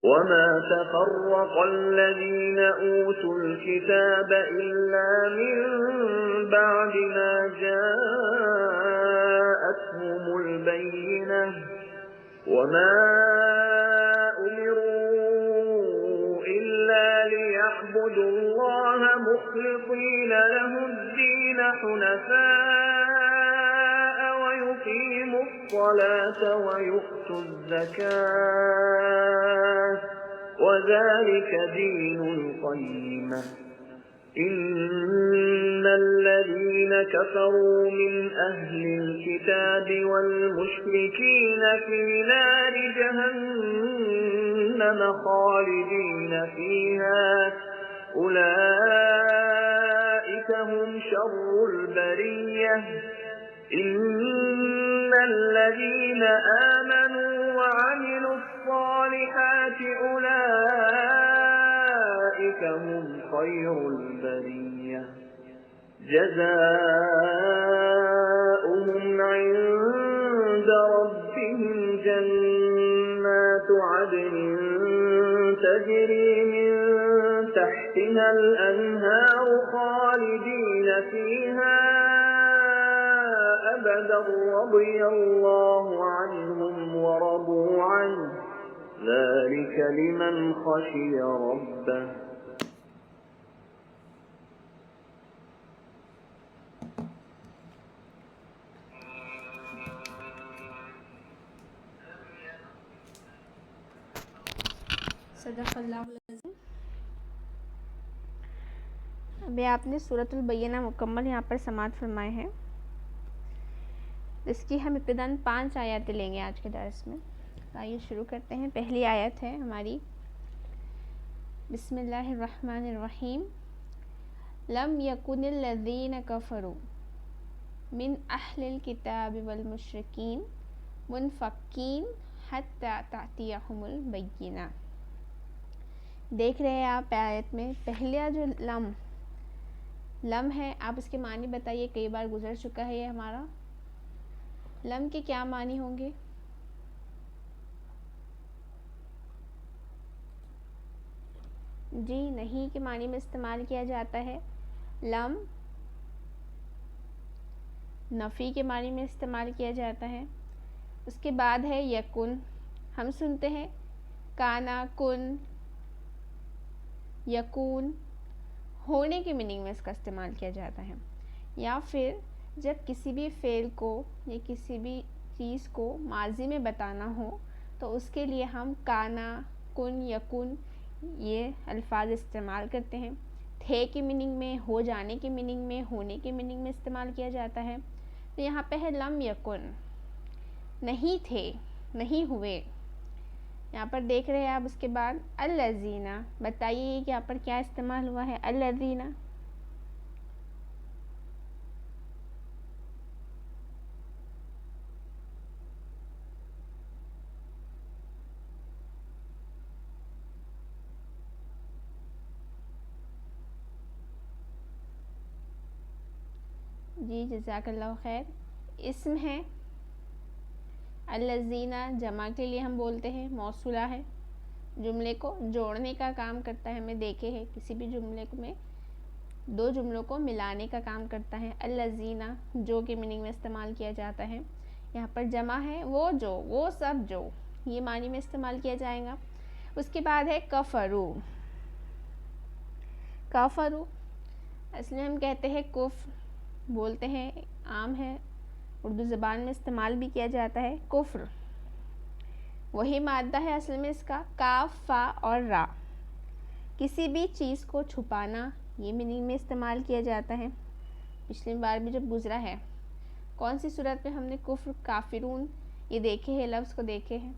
وما تفرق الذين أوتوا الكتاب إلا من بعد ما جاءتهم البينة وما أمروا إلا ليعبدوا الله مخلصين له الدين حنفاء ويقيموا الصلاة ويؤتوا الزكاة وذلك دين القيمة إن الذين كفروا من أهل الكتاب والمشركين في نار جهنم خالدين فيها أولئك هم شر البرية إن الذين آمنوا وعملوا الصالحات أولئك هم خير البرية جزاؤهم عند ربهم جنات عدن تجري من تحتها الأنهار خالدين فيها أبدا رضي الله عنهم ورضوا عنه ذلك لمن خشي ربه صدق اللہ العظیم۔ ابھی آپ نے سورۃ البینہ مکمل یہاں پر سماعت فرمائے ہیں، اس کی ہم ابتداً 5 آیاتیں لیں گے آج کے درس میں۔ آئیے شروع کرتے ہیں۔ پہلی آیت ہے ہماری، بسم اللہ الرحمن الرحیم، لم یکن الذین کفروا من اہل الکتاب والمشرکین منفکین حتی تأتیہم البینہ۔ دیکھ رہے ہیں آپ آیت میں پہلا جو لم ہے، آپ اس کے معنی بتائیے، کئی بار گزر چکا ہے یہ ہمارا۔ لم کے کیا معنی ہوں گے؟ جی نہیں کے معنی میں استعمال کیا جاتا ہے۔ لم نفی کے معنی میں استعمال کیا جاتا ہے۔ اس کے بعد ہے یکن، ہم سنتے ہیں کانا، کن، یکون، ہونے کے میننگ میں اس کا استعمال کیا جاتا ہے۔ یا پھر جب کسی بھی فعل کو یا کسی بھی چیز کو ماضی میں بتانا ہو تو اس کے لیے ہم کانا، کن، یکن یہ الفاظ استعمال کرتے ہیں۔ تھے کے میننگ میں، ہو جانے کے میننگ میں، ہونے کے میننگ میں استعمال کیا جاتا ہے۔ تو یہاں پہ ہے لم یکن، نہیں تھے، نہیں ہوئے۔ یہاں پر دیکھ رہے ہیں آپ، اس کے بعد الذین، بتائیے کہ یہاں پر کیا استعمال ہوا ہے؟ الذین، جی جزاک اللہ خیر، اسم ہے۔ الذین جمع کے لیے ہم بولتے ہیں، موصولہ ہے، جملے کو جوڑنے کا کام کرتا ہے۔ ہمیں دیکھے ہیں کسی بھی جملے میں 2 جملوں کو ملانے کا کام کرتا ہے۔ الذین جو کے میننگ میں استعمال کیا جاتا ہے۔ یہاں پر جمع ہے وہ جو، وہ سب جو، یہ معنی میں استعمال کیا جائے گا۔ اس کے بعد ہے کفرو۔ کفرو اصل میں ہم کہتے ہیں کفر، بولتے ہیں، عام ہے، اردو زبان میں استعمال بھی کیا جاتا ہے کفر۔ وہی مادہ ہے اصل میں اس کا، کاف، فا اور را۔ کسی بھی چیز کو چھپانا، یہ میننگ میں استعمال کیا جاتا ہے۔ پچھلی بار بھی جب گزرا ہے، کون سی صورت میں ہم نے کفر، کافرون یہ دیکھے ہیں، لفظ کو دیکھے ہیں؟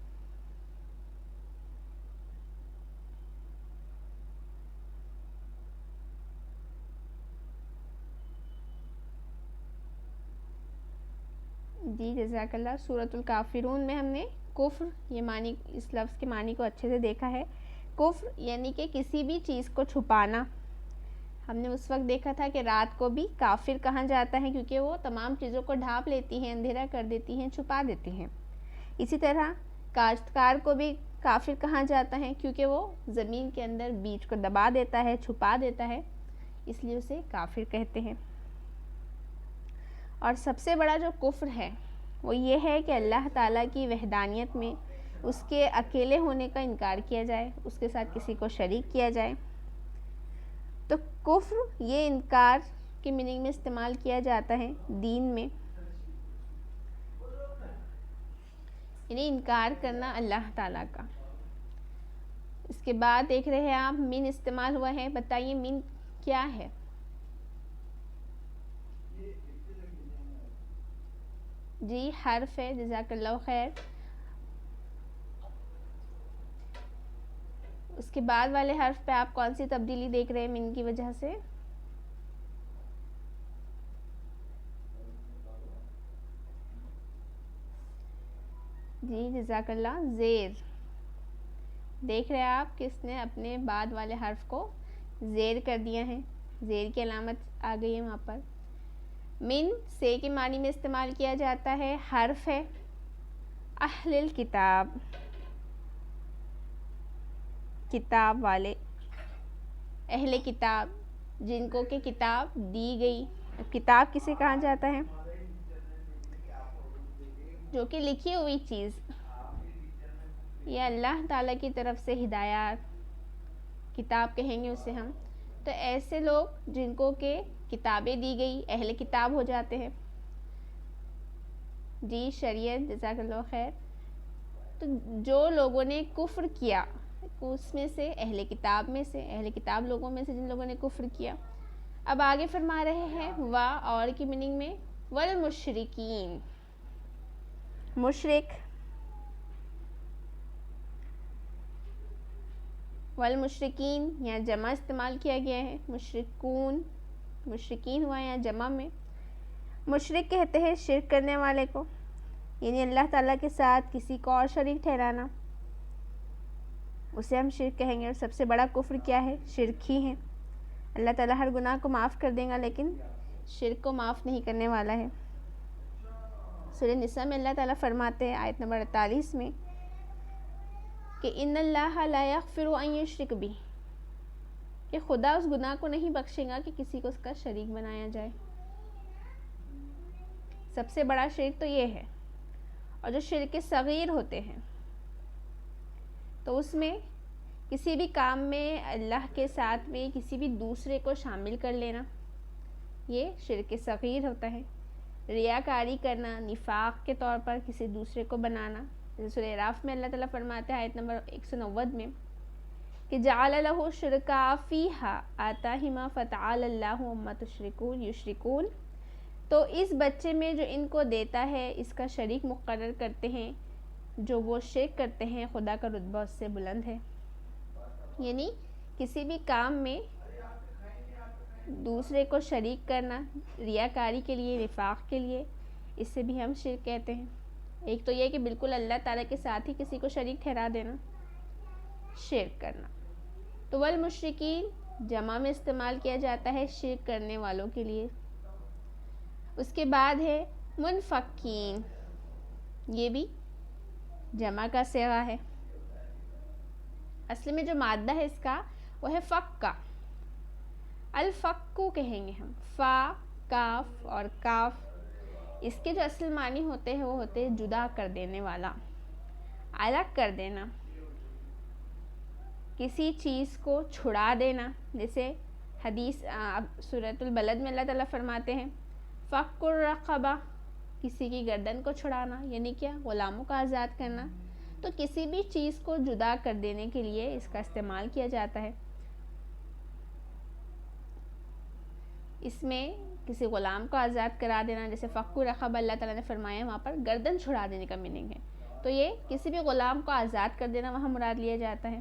جی جزاک اللہ، سورۃ الکافرون میں ہم نے کفر یہ معنی، اس لفظ کے معنی کو اچھے سے دیکھا ہے۔ کفر یعنی کہ کسی بھی چیز کو چھپانا۔ ہم نے اس وقت دیکھا تھا کہ رات کو بھی کافر کہا جاتا ہے کیونکہ وہ تمام چیزوں کو ڈھانپ لیتی ہیں، اندھیرا کر دیتی ہیں، چھپا دیتی ہیں۔ اسی طرح کاشتکار کو بھی کافر کہا جاتا ہے کیونکہ وہ زمین کے اندر بیج کو دبا دیتا ہے، چھپا دیتا ہے، اس لیے اسے کافر کہتے ہیں۔ اور سب سے بڑا جو کفر ہے وہ یہ ہے کہ اللہ تعالیٰ کی وحدانیت میں اس کے اکیلے ہونے کا انکار کیا جائے، اس کے ساتھ کسی کو شریک کیا جائے۔ تو کفر یہ انکار کی میننگ میں استعمال کیا جاتا ہے دین میں، یعنی انکار کرنا اللہ تعالیٰ کا۔ اس کے بعد دیکھ رہے ہیں آپ من استعمال ہوا ہے، بتائیے من کیا ہے؟ جی حرف ہے، جزاک اللہ خیر۔ اس کے بعد والے حرف پہ آپ کون سی تبدیلی دیکھ رہے ہیں من کی وجہ سے؟ جی جزاک اللہ، زیر دیکھ رہے ہیں آپ کس نے اپنے بعد والے حرف کو زیر کر دیا ہے، زیر کی علامت آ گئی ہے وہاں پر۔ من سے کے معنی میں استعمال کیا جاتا ہے، حرف ہے، اہل الکتاب، کتاب والے، اہل کتاب جن کو کہ کتاب دی گئی۔ کتاب کسے کہا جاتا ہے؟ جو کہ لکھی ہوئی چیز، یہ اللہ تعالیٰ کی طرف سے ہدایات کتاب کہیں گے اسے ہم۔ تو ایسے لوگ جن کو کہ کتابیں دی گئی اہل کتاب ہو جاتے ہیں۔ جی شریعت، جزاک اللہ خیر۔ تو جو لوگوں نے کفر کیا اس میں سے اہل کتاب لوگوں میں سے جن لوگوں نے کفر کیا، اب آگے فرما رہے ہیں وا اور کی میننگ میں والمشرکین، مشرک، والمشرکین یہاں جمع استعمال کیا گیا ہے، مشرکون، مشرکین ہوا یہاں جمع میں۔ مشرک کہتے ہیں شرک کرنے والے کو، یعنی اللہ تعالیٰ کے ساتھ کسی کو اور شریک ٹھہرانا، اسے ہم شرک کہیں گے۔ اور سب سے بڑا کفر کیا ہے؟ شرک ہی ہے۔ اللہ تعالیٰ ہر گناہ کو معاف کر دے گا لیکن شرک کو معاف نہیں کرنے والا ہے۔ سورہ نساء میں اللہ تعالیٰ فرماتے ہیں آیت نمبر 48 میں کہ ان اللہ لا یغفر ان یشرک بہ، کہ خدا اس گناہ کو نہیں بخشے گا کہ کسی کو اس کا شریک بنایا جائے۔ سب سے بڑا شرک تو یہ ہے۔ اور جو شرک صغیر ہوتے ہیں تو اس میں کسی بھی کام میں اللہ کے ساتھ میں کسی بھی دوسرے کو شامل کر لینا، یہ شرک صغیر ہوتا ہے۔ ریاکاری کرنا، نفاق کے طور پر کسی دوسرے کو بنانا، جیسے سورہ اعراف میں اللہ تعالیٰ فرماتے ہیں آیت نمبر 190 میں کہ جعل لہ شرکاء فیہا آتاہما فتعالی اللہ عما یشرکون، تو اس بچے میں جو ان کو دیتا ہے اس کا شریک مقرر کرتے ہیں، جو وہ شرک کرتے ہیں خدا کا رتبہ اس سے بلند ہے۔ یعنی کسی بھی کام میں دوسرے کو شریک کرنا ریاکاری کے لیے، نفاق کے لیے، اس سے بھی ہم شرک کہتے ہیں۔ ایک تو یہ کہ بالکل اللہ تعالیٰ کے ساتھ ہی کسی کو شریک ٹھہرا دینا، شرک کرنا۔ تو والمشرکین جمع میں استعمال کیا جاتا ہے شرک کرنے والوں کے لیے۔ اس کے بعد ہے منفکین، یہ بھی جمع کا صیغہ ہے۔ اصل میں جو مادہ ہے اس کا وہ ہے فکا، الفکو کہیں گے ہم، فا، کاف اور کاف، اس کے جو اصل معنی ہوتے ہیں وہ ہوتے ہیں جدا کر دینے والا، الگ کر دینا، کسی چیز کو چھڑا دینا۔ جیسے حدیث سورۃ البلد میں اللہ تعالیٰ فرماتے ہیں فک الرقبہ، کسی کی گردن کو چھڑانا، یعنی کیا؟ غلاموں کا آزاد کرنا۔ تو کسی بھی چیز کو جدا کر دینے کے لیے اس کا استعمال کیا جاتا ہے۔ اس میں کسی غلام کو آزاد کرا دینا، جیسے فک الرقبہ اللہ تعالیٰ نے فرمایا وہاں پر گردن چھڑا دینے کا میننگ ہے، تو یہ کسی بھی غلام کو آزاد کر دینا وہاں مراد لیا جاتا ہے۔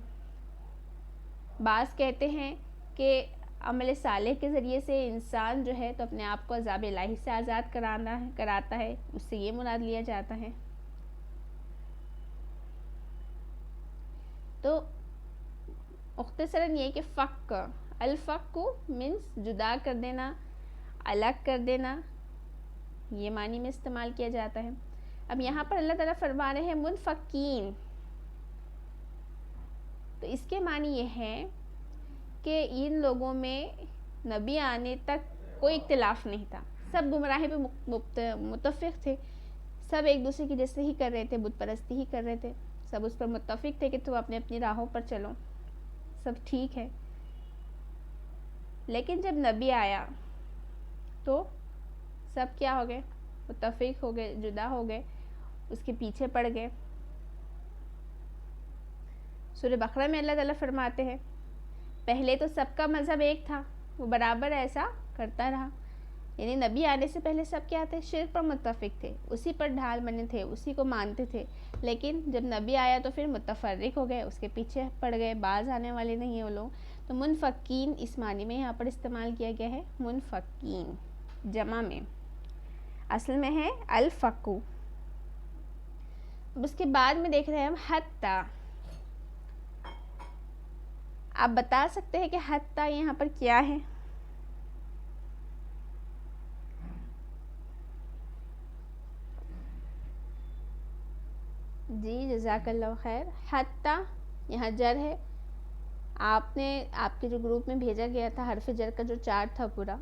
بعض کہتے ہیں کہ عمل صالح کے ذریعے سے انسان جو ہے تو اپنے آپ کو عذاب الہی سے آزاد کراتا ہے، اس سے یہ مراد لیا جاتا ہے۔ تو مختصراً یہ کہ فک، الفک مینس جدا کر دینا، الگ کر دینا، یہ معنی میں استعمال کیا جاتا ہے۔ اب یہاں پر اللہ تعالیٰ فرما رہے ہیں منفکین، تو اس کے معنی یہ ہے کہ ان لوگوں میں نبی آنے تک کوئی اختلاف نہیں تھا، سب گمراہی پہ متفق تھے، سب ایک دوسرے کی جیسے ہی کر رہے تھے، بت پرستی ہی کر رہے تھے، سب اس پر متفق تھے کہ تم اپنی اپنی راہوں پر چلو، سب ٹھیک ہے۔ لیکن جب نبی آیا تو سب کیا ہو گئے؟ متفق ہو گئے، جدا ہو گئے، اس کے پیچھے پڑ گئے۔ سورہ بقرہ میں اللہ تعالیٰ فرماتے ہیں پہلے تو سب کا مذہب ایک تھا، وہ برابر ایسا کرتا رہا، یعنی نبی آنے سے پہلے سب کیا تھے؟ شرک پر متفق تھے، اسی پر ڈھال بنے تھے، اسی کو مانتے تھے۔ لیکن جب نبی آیا تو پھر متفرق ہو گئے، اس کے پیچھے پڑ گئے، باز آنے والے نہیں ہیں وہ لوگ۔ تو منفقین اس معنی میں یہاں پر استعمال کیا گیا ہے، منفقین جمع میں، اصل میں ہے الفقو۔ اب اس کے بعد میں دیکھ رہے ہیں ہم حتی۔ آپ بتا سکتے ہیں کہ حتی یہاں پر کیا ہے؟ جی جزاک اللہ خیر۔ حتی یہاں جر ہے، آپ کے جو گروپ میں بھیجا گیا تھا حرف جر کا جو چارٹ تھا پورا،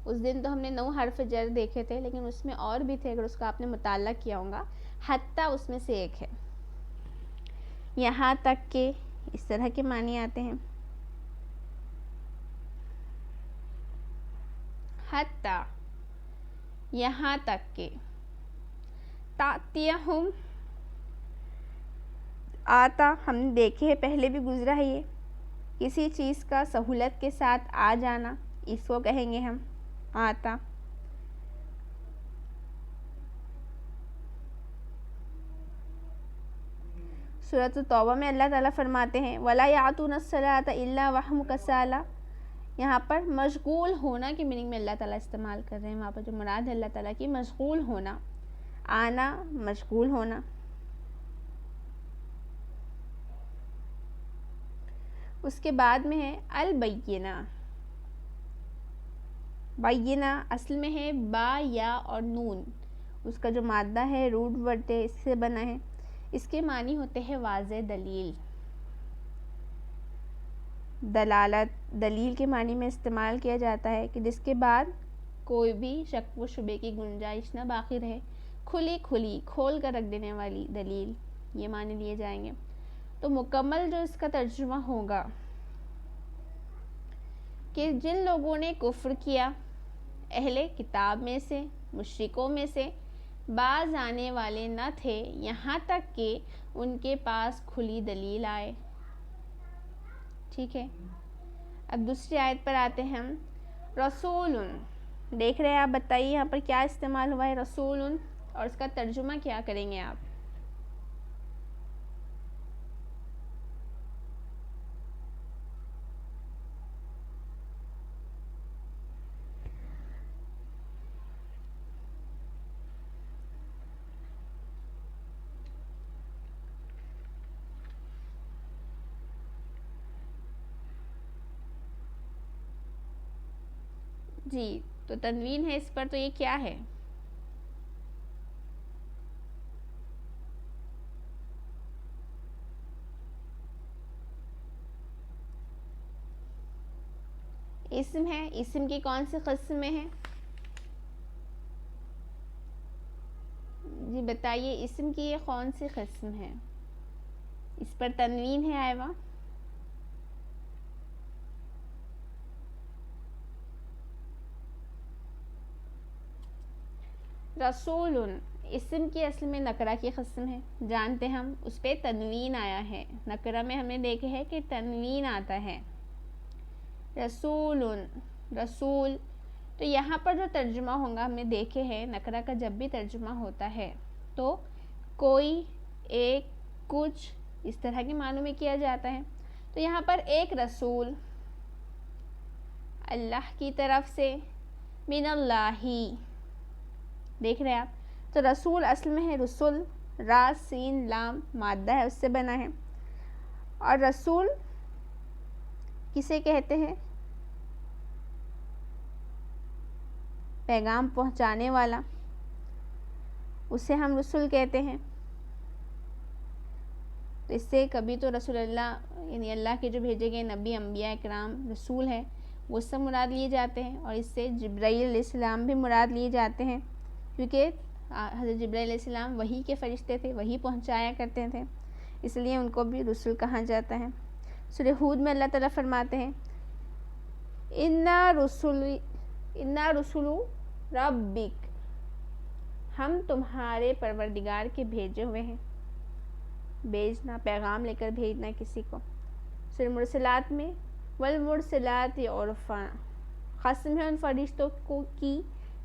اس دن تو ہم نے 9 حرف جر دیکھے تھے، لیکن اس میں اور بھی تھے، اگر اس کا آپ نے مطالعہ کیا ہوگا۔ حتی اس میں سے ایک ہے، یہاں تک کہ اس طرح کے معنی آتے ہیں۔ حتی یہاں تک کہ، تأتیہم آتا ہم نے دیکھے ہے، پہلے بھی گزرا ہے، یہ کسی چیز کا سہولت کے ساتھ آ جانا، اس کو کہیں گے ہم آتا۔ سورۃ التوبہ میں اللہ تعالیٰ فرماتے ہیں وَلَا يَعْتُونَ الصَّلَاةَ إِلَّا وَهُمْ كَسَالَىٰ۔ یہاں پر مشغول ہونا کی میننگ میں اللہ تعالیٰ استعمال کر رہے ہیں، وہاں پر جو مراد ہے اللہ تعالیٰ کی مشغول ہونا، آنا مشغول ہونا۔ اس کے بعد میں ہے البینہ۔ بینہ اصل میں ہے با یا اور نون، اس کا جو مادہ ہے روٹ ورڈ ہے، اس سے بنا ہے۔ اس کے معنی ہوتے ہیں واضح دلیل، دلالت، دلیل کے معنی میں استعمال کیا جاتا ہے کہ جس کے بعد کوئی بھی شک و شبے کی گنجائش نہ باقی رہے، کھلی کھول کر رکھ دینے والی دلیل، یہ معنی لیے جائیں گے۔ تو مکمل جو اس کا ترجمہ ہوگا کہ جن لوگوں نے کفر کیا، اہل کتاب میں سے، مشرکوں میں سے، باز آنے والے نہ تھے یہاں تک کہ ان کے پاس کھلی دلیل آئے۔ ٹھیک ہے، اب دوسری آیت پر آتے ہیں ہم۔ رسول، دیکھ رہے ہیں آپ، بتائیے یہاں پر کیا استعمال ہوا ہے رسول، اور اس کا ترجمہ کیا کریں گے آپ؟ جی تو تنوین ہے اس پر، تو یہ کیا ہے؟ اسم ہے، اسم کی کون سی قسم میں ہے؟ جی بتائیے اسم کی یہ کون سی قسم ہے؟ اس پر تنوین ہے آئیوا؟ رسول اسم کی اصل میں نکرہ کی قسم ہے، جانتے ہم، اس پہ تنوین آیا ہے، نکرہ میں ہم نے دیکھے ہے کہ تنوین آتا ہے۔ رسول، رسول، تو یہاں پر جو ترجمہ ہوگا ہم نے دیکھے ہے، نکرہ کا جب بھی ترجمہ ہوتا ہے تو کوئی، ایک، کچھ، اس طرح کے معنوں میں کیا جاتا ہے۔ تو یہاں پر ایک رسول اللہ کی طرف سے، من اللہ، دیکھ رہے ہیں آپ، تو رسول اصل میں ہے رسول، را سین لام مادہ ہے، اس سے بنا ہے۔ اور رسول کسے کہتے ہیں؟ پیغام پہنچانے والا، اسے ہم رسول کہتے ہیں۔ تو اس سے کبھی تو رسول اللہ یعنی اللہ کے جو بھیجے گئے نبی، انبیاء اکرام، رسول ہیں وہ سب مراد لیے جاتے ہیں، اور اس سے جبرائیل علیہ السلام بھی مراد لیے جاتے ہیں، کیونکہ حضرت جبرائیل علیہ السلام وحی کے فرشتے تھے، وحی پہنچایا کرتے تھے، اس لیے ان کو بھی رسول کہا جاتا ہے۔ سورہ ہود میں اللہ تعالیٰ فرماتے ہیں اِنَّا رُسُلُ رَبِّكَ، ہم تمہارے پروردگار کے بھیجے ہوئے ہیں۔ بھیجنا، پیغام لے کر بھیجنا کسی کو۔ سورہ مرسلات میں وَالْمُرْسِلَاتِ عُرْفًا، قسم ہے ان فرشتوں کو کی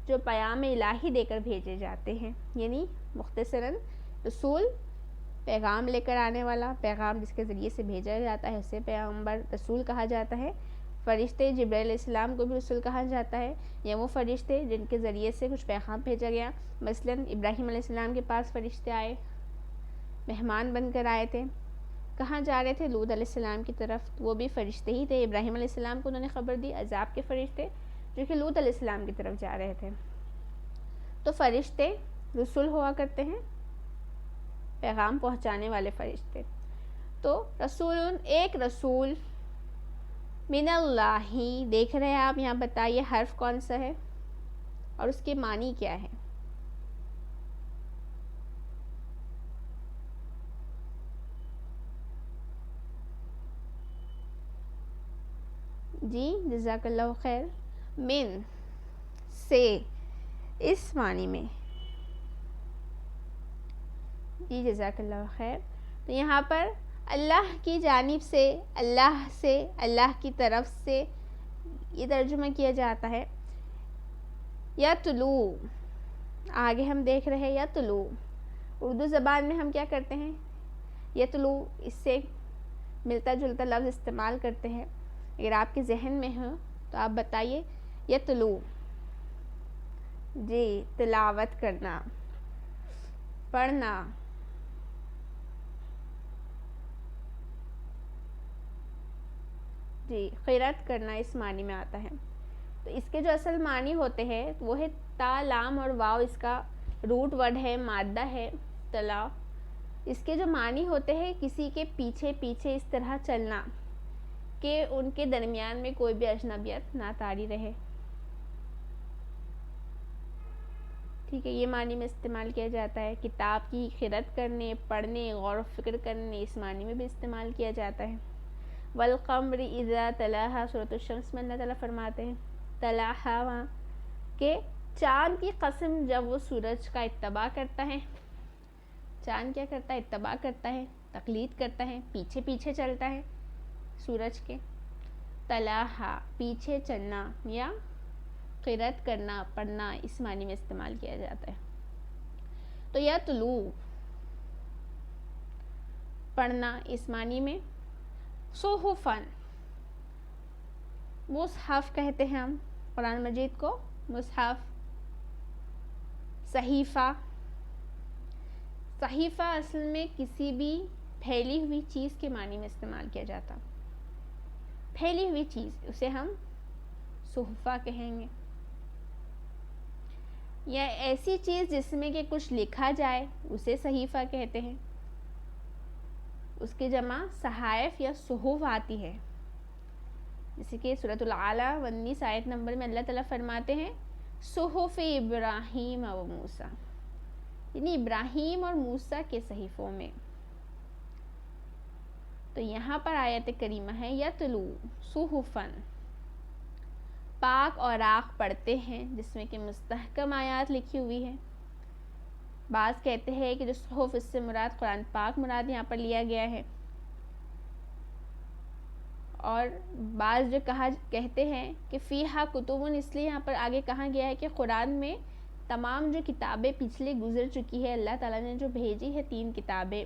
جو پیام الہی دے کر بھیجے جاتے ہیں، یعنی مختصراً رسول پیغام لے کر آنے والا، پیغام جس کے ذریعے سے بھیجا جاتا ہے اسے پیغمبر رسول کہا جاتا ہے۔ فرشتے جبرائیل علیہ السلام کو بھی رسول کہا جاتا ہے، یا وہ فرشتے جن کے ذریعے سے کچھ پیغام بھیجا گیا، مثلاً ابراہیم علیہ السلام کے پاس فرشتے آئے، مہمان بن کر آئے تھے، کہاں جا رہے تھے؟ لوط علیہ السلام کی طرف، وہ بھی فرشتے ہی تھے، ابراہیم علیہ السلام کو انہوں نے خبر دی، عذاب کے فرشتے جو کہ لوط علیہ السلام کی طرف جا رہے تھے۔ تو فرشتے رسول ہوا کرتے ہیں، پیغام پہنچانے والے فرشتے۔ تو رسول، ایک رسول من اللہ، دیکھ رہے ہیں آپ یہاں، بتائیے حرف کون سا ہے اور اس کے معنی کیا ہے؟ جی جزاک اللہ خیر۔ من، سے، اس معنی میں۔ جی جزاک اللہ خیر۔ تو یہاں پر اللہ کی جانب سے، اللہ کی طرف سے یہ ترجمہ کیا جاتا ہے۔ یتلو، آگے ہم دیکھ رہے ہیں یتلو، اردو زبان میں ہم کیا کرتے ہیں؟ یتلو، اس سے ملتا جلتا لفظ استعمال کرتے ہیں، اگر آپ کے ذہن میں ہو تو آپ بتائیے۔ یتلو، جی تلاوت کرنا، پڑھنا۔ جی قرأت کرنا اس معنی میں آتا ہے۔ تو اس کے جو اصل معنی ہوتے ہیں وہ ہے تا، لام اور واو، اس کا روٹ ورڈ ہے، مادہ ہے تلا۔ اس کے جو معنی ہوتے ہیں کسی کے پیچھے پیچھے اس طرح چلنا کہ ان کے درمیان میں کوئی بھی اجنبیت نہ طاری رہے۔ ٹھیک ہے، یہ معنی میں استعمال کیا جاتا ہے۔ کتاب کی قرأت کرنے، پڑھنے، غور و فکر کرنے، اس معنی میں بھی استعمال کیا جاتا ہے۔ والقمر اذا تلاہا، سورۃ الشمس میں اللہ تعالیٰ فرماتے ہیں تلاہا، وہاں کہ چاند کی قسم جب وہ سورج کا اتباع کرتا ہے۔ چاند کیا کرتا ہے؟ اتباع کرتا ہے، تقلید کرتا ہے، پیچھے پیچھے چلتا ہے سورج کے۔ تلاہا، پیچھے چلنا یا قرأت کرنا، پڑھنا، اس معنی میں استعمال کیا جاتا ہے۔ تو یتلو، پڑھنا اس معنی میں۔ صحفاً، مصحف کہتے ہیں ہم قرآن مجید کو، مصحف۔ صحیفہ، صحیفہ اصل میں کسی بھی پھیلی ہوئی چیز کے معنی میں استعمال کیا جاتا، پھیلی ہوئی چیز، اسے ہم صحفہ کہیں گے، یا ایسی چیز جس میں کہ کچھ لکھا جائے اسے صحیفہ کہتے ہیں۔ اس کی جمع صحائف یا صحف آتی ہے، جیسے کہ سورۃ الاعلیٰ 19 آیت نمبر میں اللہ تعالیٰ فرماتے ہیں صحف ابراہیم و موسیٰ، یعنی ابراہیم اور موسیٰ کے صحیفوں میں۔ تو یہاں پر آیت کریمہ ہے یتلو صحفاً، پاک اوراق پڑھتے ہیں جس میں کہ مستحکم آیات لکھی ہوئی ہے۔ بعض کہتے ہیں کہ جو صحف اس سے مراد قرآن پاک مراد یہاں پر لیا گیا ہے، اور بعض جو کہتے ہیں کہ فیہا کتبن، اس لیے یہاں پر آگے کہا گیا ہے کہ قرآن میں تمام جو کتابیں پچھلے گزر چکی ہے، اللہ تعالیٰ نے جو بھیجی ہے 3 کتابیں،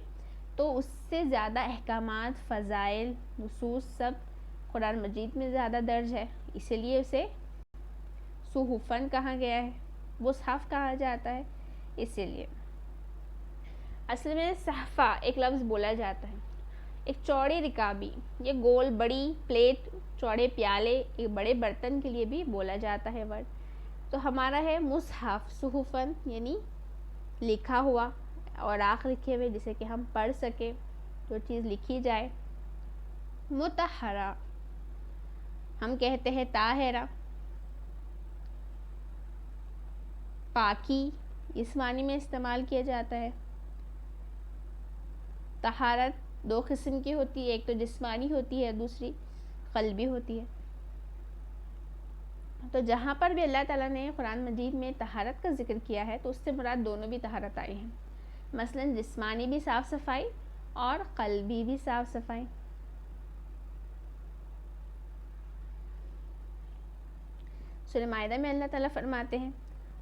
تو اس سے زیادہ احکامات، فضائل، نصوص سب قرآن مجید میں زیادہ درج ہے، اسی لیے اسے صحفاً کہا گیا ہے، مصحف کہا جاتا ہے اسی لیے۔ اصل میں صحفہ ایک لفظ بولا جاتا ہے، ایک چوڑی رکابی، یہ گول بڑی پلیٹ، چوڑے پیالے، ایک بڑے برتن کے لیے بھی بولا جاتا ہے ورڈ۔ تو ہمارا ہے مصحف، صحفاً یعنی لکھا ہوا، اوراق لکھے ہوئے جسے کہ ہم پڑھ سکیں۔ جو چیز لکھی جائے. مطہرہ ہم کہتے ہیں طاہرہ. پاکی اس معنی میں استعمال کیا جاتا ہے. طہارت دو قسم کی ہوتی ہے، ایک تو جسمانی ہوتی ہے، دوسری قلبی ہوتی ہے. تو جہاں پر بھی اللہ تعالیٰ نے قرآن مجید میں طہارت کا ذکر کیا ہے تو اس سے مراد دونوں بھی طہارت آئی ہیں. مثلا جسمانی بھی صاف صفائی اور قلبی بھی صاف صفائی. سورہ مائدہ میں اللہ تعالیٰ فرماتے ہیں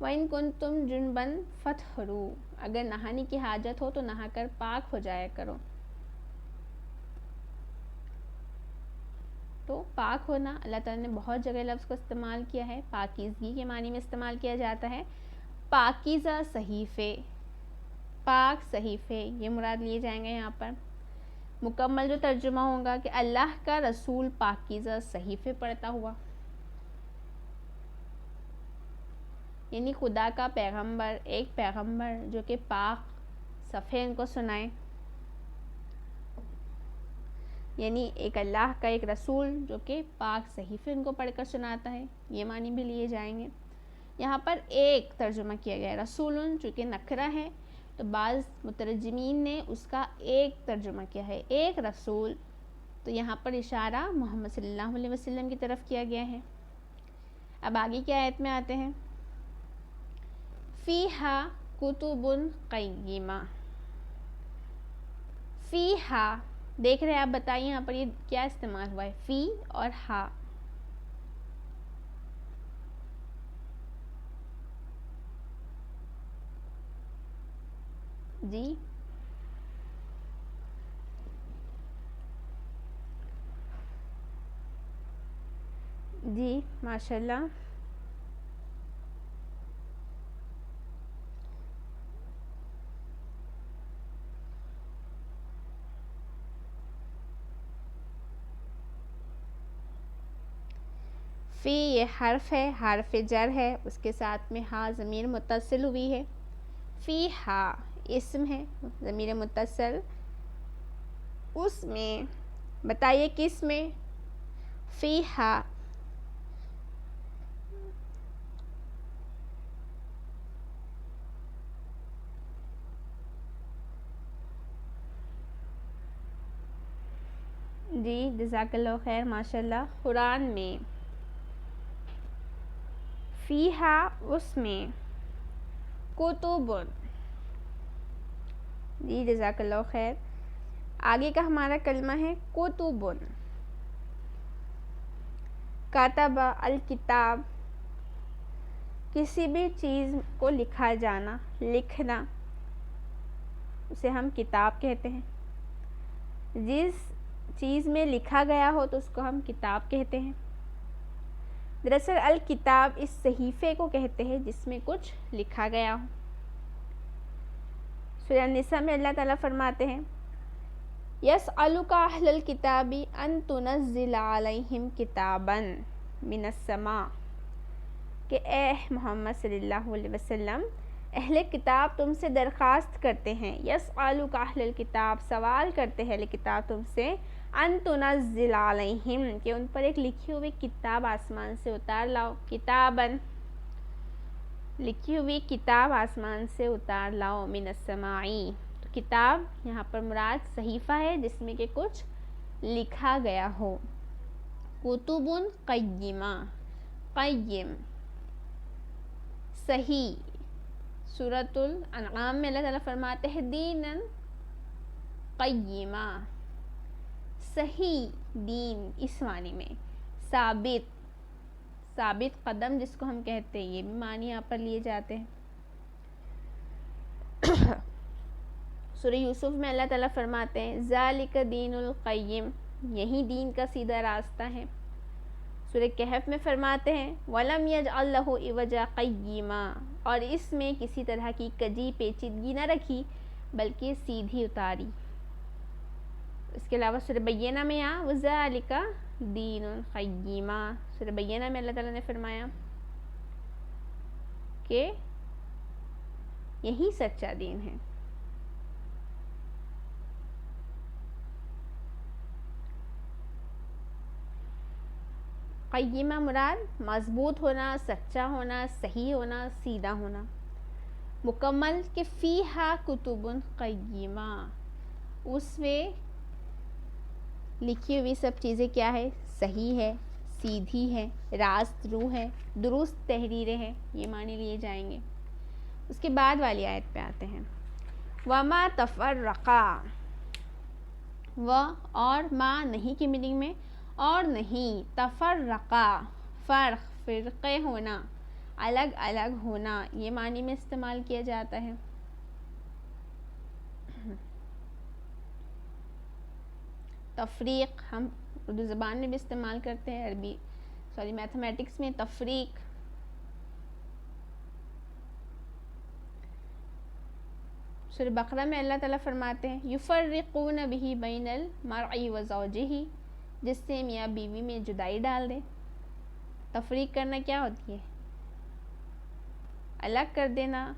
وَإِن كُنتُمْ جُنُبًا فَاطْهُرُوا، اگر نہانے کی حاجت ہو تو نہا کر پاک ہو جایا کرو. تو پاک ہونا اللہ تعالیٰ نے بہت جگہ لفظ کو استعمال کیا ہے. پاکیزگی کے معنی میں استعمال کیا جاتا ہے. پاکیزہ صحیفے، پاک صحیفے یہ مراد لیے جائیں گے یہاں پر. مکمل جو ترجمہ ہوگا کہ اللہ کا رسول پاکیزہ صحیفے پڑھتا ہوا، یعنی خدا کا پیغمبر، ایک پیغمبر جو کہ پاک صفحے ان کو سنائے، یعنی ایک اللہ کا ایک رسول جو کہ پاک صحیفے ان کو پڑھ کر سناتا ہے، یہ معنی بھی لیے جائیں گے. یہاں پر ایک ترجمہ کیا گیا ہے رسولن، چونکہ نکرہ ہے تو بعض مترجمین نے اس کا ایک ترجمہ کیا ہے ایک رسول. تو یہاں پر اشارہ محمد صلی اللہ علیہ وسلم کی طرف کیا گیا ہے. اب آگے کی آیت میں آتے ہیں فیہا کتب قیمہ. فیہا دیکھ رہے ہیں آپ، بتائیے یہاں پر یہ کیا استعمال ہوا ہے، فی اور ہا. جی جی ماشاء اللہ. فی یہ حرف ہے، حرف جر ہے، اس کے ساتھ میں ہا ضمیر متصل ہوئی ہے. فی ہا اسم ہے ضمیر متصل، اس میں بتائیے کس میں، فی ہا جی جزاک اللہ خیر ماشاء اللہ. قرآن میں فیہا اس میں، کتب جی جزاک اللہ خیر. آگے کا ہمارا کلمہ ہے کتب. کاتب الکتاب، کسی بھی چیز کو لکھا جانا، لکھنا، اسے ہم کتاب کہتے ہیں. جس چیز میں لکھا گیا ہو تو اس کو ہم کتاب کہتے ہیں. دراصل الکتاب اس صحیفے کو کہتے ہیں جس میں کچھ لکھا گیا ہو. سورہ النساء میں اللہ تعالیٰ فرماتے ہیں یسألک اہل الکتاب ان تنزل علیہم کتابا من السماء، کہ اے محمد صلی اللہ علیہ وسلم اہل کتاب تم سے درخواست کرتے ہیں، یسألک اہل الکتاب سوال کرتے ہیں اہل کتاب تم سے، ان تنزل علیہم کہ ان پر ایک لکھی ہوئی کتاب آسمان سے اتار لاؤ. کتاباً لکھی ہوئی کتاب آسمان سے اتار لاؤ. من السماعی تو کتاب یہاں پر مراد صحیفہ ہے جس میں کہ کچھ لکھا گیا ہو. کتب قیمہ، قیم صحیح. سورۃ الانعام میں اللہ تعالیٰ فرماتے ہیں دینا قیمہ، صحیح دین اس معنی میں، ثابت، ثابت قدم جس کو ہم کہتے ہیں، یہ بھی معنی یہاں پر لیے جاتے ہیں. سورہ یوسف میں اللہ تعالیٰ فرماتے ہیں ذالک دین القیم، یہی دین کا سیدھا راستہ ہے. سورہ کہف میں فرماتے ہیں وَلَمْ يَجْعَلْ لَهُ عِوَجًا قَیِّمًا، اور اس میں کسی طرح کی کجی پیچیدگی نہ رکھی بلکہ سیدھی اتاری. اس کے علاوہ سورہ بینہ میں وَذَلِكَ دِینٌ قَیِّمًا، سورہ بینہ میں اللہ تعالیٰ نے فرمایا کہ یہی سچا دین ہے. قیمہ مراد مضبوط ہونا، سچا ہونا، صحیح ہونا، سیدھا ہونا. مکمل کہ فیہا کتب قیمہ، اس میں لکھی ہوئی سب چیزیں کیا ہے؟ صحیح ہے، سیدھی ہے، راست رو ہے، درست تحریریں ہیں، یہ معنی لیے جائیں گے. اس کے بعد والی آیت پہ آتے ہیں. وما تفرقا، و اور ما نہیں کی میننگ میں، اور نہیں، تفرقا فرق، فرقے ہونا، الگ الگ ہونا، یہ معنی میں استعمال کیا جاتا ہے. تفریق ہم اردو زبان میں بھی استعمال کرتے ہیں، میتھمیٹکس میں تفریق. سورہ بقرہ میں اللہ تعالیٰ فرماتے ہیں یفرقون بہ بین المرء وزوجہ، جس سے میاں بیوی میں جدائی ڈال دے. تفریق کرنا کیا ہوتی ہے؟ الگ کر دینا،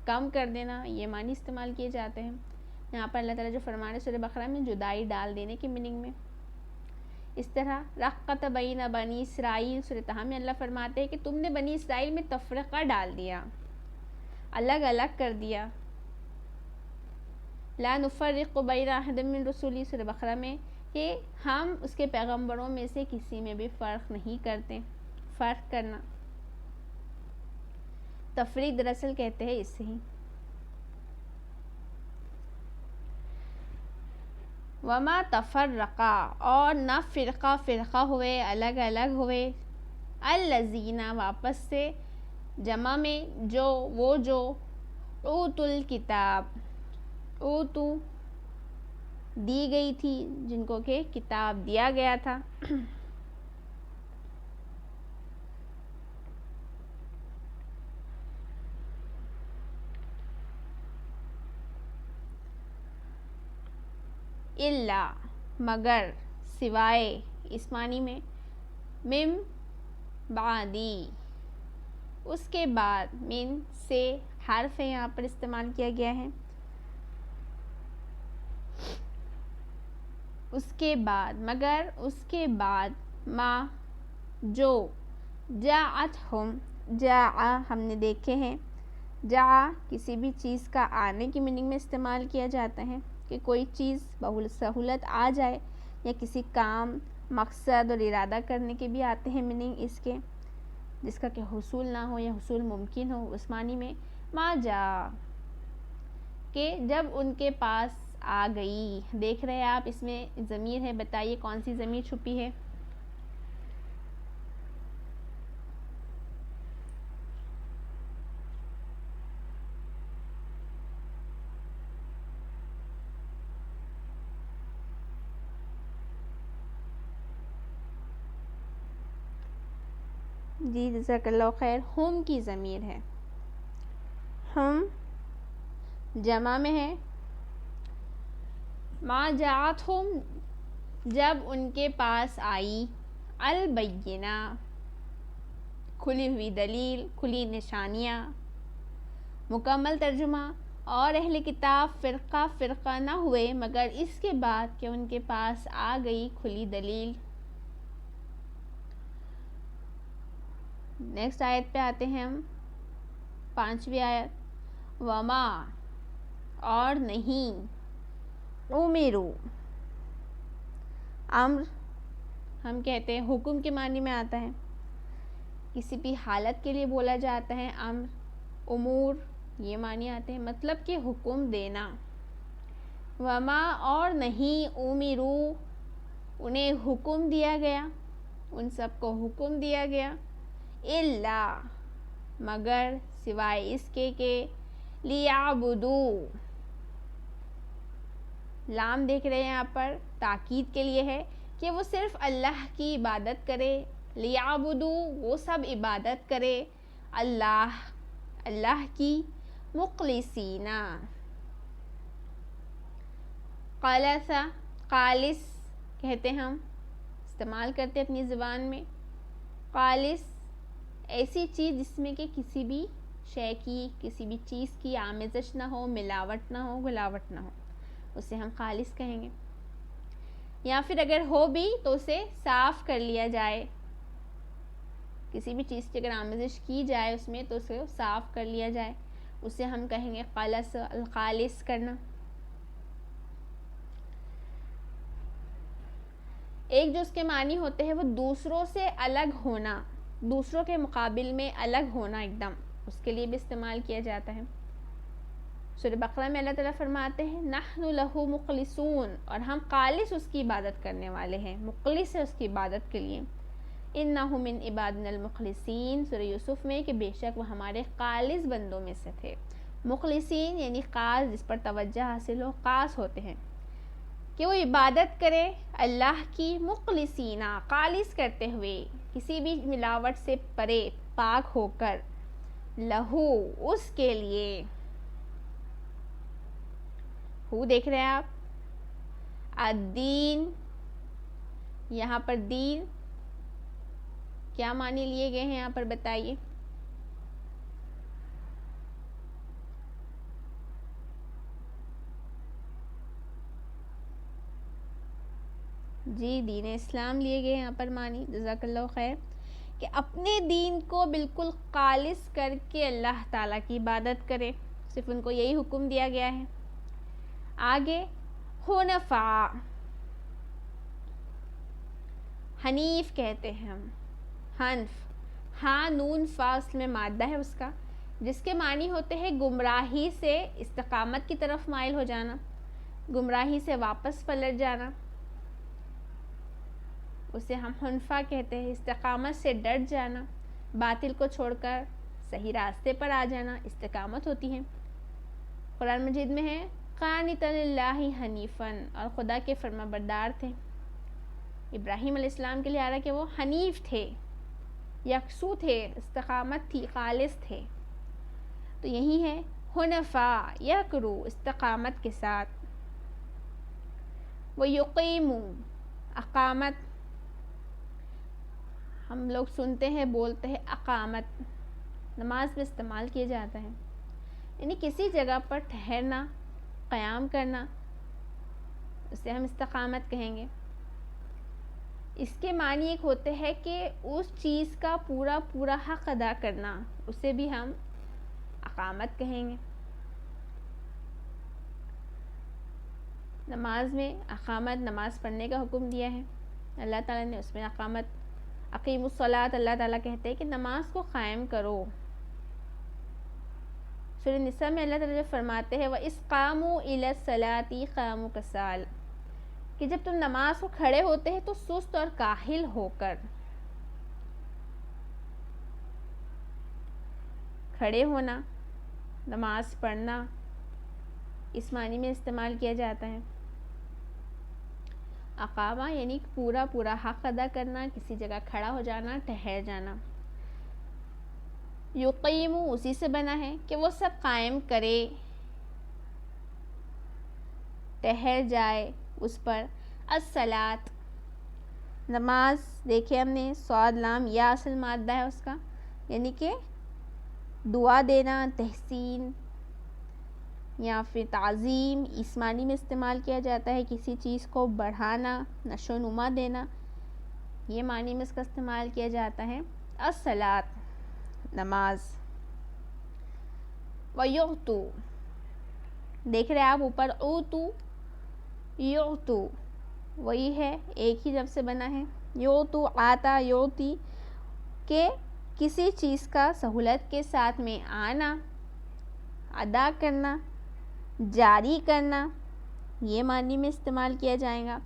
کم کر دینا، یہ معنی استعمال کیے جاتے ہیں. یہاں پر اللہ تعالیٰ جو فرما رہے سورہ بقرہ میں جدائی ڈال دینے کی میننگ میں. اس طرح رقت بین بنی اسرائیل، سورہ طہ میں اللہ فرماتے ہیں کہ تم نے بنی اسرائیل میں تفرقہ ڈال دیا، الگ الگ کر دیا. لا نفرق بین احد من رسولی، سورہ بقرہ میں کہ ہم اس کے پیغمبروں میں سے کسی میں بھی فرق نہیں کرتے. فرق کرنا، تفریق دراصل کہتے ہیں اس سے ہی. وما تفرقا، اور نہ فرقہ فرقہ ہوئے، الگ الگ ہوئے. الذین، واپس سے جمع میں جو، وہ جو، اوتوا الکتاب، اوتو دی گئی تھی، جن کو کہ کتاب دیا گیا تھا. الا، مگر، سوائے، اس معنی میں. من بعدی، اس کے بعد. من سے حرف یہاں پر استعمال کیا گیا ہے. اس کے بعد، مگر اس کے بعد. ما، جو. جاءتہم، جاء ہم نے دیکھے ہیں، جاء کسی بھی چیز کا آنے کی میننگ میں استعمال کیا جاتا ہے کہ کوئی چیز سہولت آ جائے، یا کسی کام، مقصد اور ارادہ کرنے کے بھی آتے ہیں میننگ اس کے، جس کا کہ حصول نہ ہو یا حصول ممکن ہو. اس معنی میں ما جاء، کہ جب ان کے پاس آ گئی. دیکھ رہے ہیں آپ اس میں ضمیر ہے، بتائیے کون سی ضمیر چھپی ہے؟ جی جزاک اللہ خیر. ہم کی ضمیر ہے، ہم جمع میں ہے. ما جاءتہم، جب ان کے پاس آئی. البینہ، کھلی ہوئی دلیل، کھلی نشانیاں. مکمل ترجمہ، اور اہل کتاب فرقہ فرقہ نہ ہوئے مگر اس کے بعد کہ ان کے پاس آ گئی کھلی دلیل. نیکسٹ آیت پہ آتے ہیں ہم، 5ویں آیت. وما، اور نہیں. امرو، امر ہم کہتے ہیں حکم کے معنی میں آتا ہے، کسی بھی حالت کے لیے بولا جاتا ہے امر. امور یہ معنی آتے ہیں، مطلب کہ حکم دینا. وما، اور نہیں. امرو، انہیں حکم دیا گیا، ان سب کو حکم دیا گیا. الا، مگر، سوائے اس کے کہ لیعبدو، لام دیکھ رہے ہیں یہاں پر تاکید کے لیے ہے کہ وہ صرف اللہ کی عبادت کرے. لیعبدو، وہ سب عبادت کرے اللہ، اللہ کی. مخلصین، خالص، خالص کہتے ہم، استعمال کرتے اپنی زبان میں. خالص ایسی چیز جس میں کہ کسی بھی شے کی، کسی بھی چیز کی آمیزش نہ ہو، ملاوٹ نہ ہو، گلاوٹ نہ ہو، اسے ہم خالص کہیں گے. یا پھر اگر ہو بھی تو اسے صاف کر لیا جائے، کسی بھی چیز کی اگر آمیزش کی جائے اس میں تو اسے صاف کر لیا جائے، اسے ہم کہیں گے خالص، الخالص کرنا۔ ایک جو اس کے معنی ہوتے ہیں وہ دوسروں سے الگ ہونا، دوسروں کے مقابل میں الگ ہونا ایک دم، اس کے لیے بھی استعمال کیا جاتا ہے۔ سورہ بقرہ میں اللہ تعالیٰ فرماتے ہیں نحن لہ مخلصون، اور ہم خالص اس کی عبادت کرنے والے ہیں، مخلص ہے اس کی عبادت کے لیے۔ انہ من عبادنا المخلصین، سورہ یوسف میں کہ بے شک وہ ہمارے خالص بندوں میں سے تھے۔ مخلصین یعنی خاص، جس پر توجہ حاصل ہو، خاص ہوتے ہیں، کہ وہ عبادت کرے اللہ کی مخلصینہ، خالص کرتے ہوئے، کسی بھی ملاوٹ سے پرے، پاک ہو کر، لہو اس کے لیے، ہو دیکھ رہے ہیں آپ، الدین، یہاں پر دین کیا معنی لیے گئے ہیں یہاں پر بتائیے؟ جی دین اسلام لیے گئے یہاں پر معنی، جزاک اللہ خیر، کہ اپنے دین کو بالکل خالص کر کے اللہ تعالیٰ کی عبادت کرے، صرف ان کو یہی حکم دیا گیا ہے۔ آگے حنفاء، حنیف کہتے ہیں ہم، حنف، ہاں نون فا اصل میں مادہ ہے اس کا، جس کے معنی ہوتے ہیں گمراہی سے استقامت کی طرف مائل ہو جانا، گمراہی سے واپس پلٹ جانا، اسے ہم حنفا کہتے ہیں۔ استقامت سے ڈٹ جانا، باطل کو چھوڑ کر صحیح راستے پر آ جانا، استقامت ہوتی ہے۔ قرآن مجید میں ہے قانتا للہ حنیفاً، اور خدا کے فرما بردار تھے۔ ابراہیم علیہ السلام کے لیے آ رہا کہ وہ حنیف تھے، یکسو تھے، استقامت تھی، خالص تھے، تو یہی ہے حنفاء، یکرو، استقامت کے ساتھ۔ وَيُقِیمُ، اقامت، ہم لوگ سنتے ہیں بولتے ہیں اقامت، نماز میں استعمال کیا جاتا ہے، یعنی کسی جگہ پر ٹھہرنا، قیام کرنا، اسے ہم استقامت کہیں گے۔ اس کے معنی ایک ہوتے ہے کہ اس چیز کا پورا پورا حق ادا کرنا، اسے بھی ہم اقامت کہیں گے۔ نماز میں اقامت، نماز پڑھنے کا حکم دیا ہے اللہ تعالیٰ نے، اس میں اقامت، اقیم الصلاۃ، اللہ تعالیٰ کہتے ہیں کہ نماز کو قائم کرو۔ سورہ نساء میں اللہ تعالیٰ فرماتے ہیں وَإِذْ قَامُوا إِلَى الصَّلَاةِ قَامُوا كُسَالَىٰ، کہ جب تم نماز کو کھڑے ہوتے ہیں تو سست اور کاہل ہو کر۔ کھڑے ہونا، نماز پڑھنا، اس معنی میں استعمال کیا جاتا ہے۔ اقامہ یعنی پورا پورا حق ادا کرنا، کسی جگہ کھڑا ہو جانا، ٹھہر جانا۔ یقیم اسی سے بنا ہے کہ وہ سب قائم کرے، ٹھہر جائے اس پر۔ الصلاۃ، نماز، دیکھے ہم نے صاد لام یا اصل مادہ ہے اس کا، یعنی کہ دعا دینا، تحسین یا پھر تعظیم، اس معنی میں استعمال کیا جاتا ہے، کسی چیز کو بڑھانا، نشو و نما دینا، یہ معنی میں اس کا استعمال کیا جاتا ہے الصلاۃ، نماز۔ وَيُعْتُو، دیکھ رہے آپ اوپر اوتو، یعتو، وہی ہے، ایک ہی لفظ سے بنا ہے۔ یعتو، آتا، یعتی، کہ کسی چیز کا سہولت کے ساتھ میں آنا، ادا کرنا، جاری کرنا، یہ معنی میں استعمال کیا جائے گا۔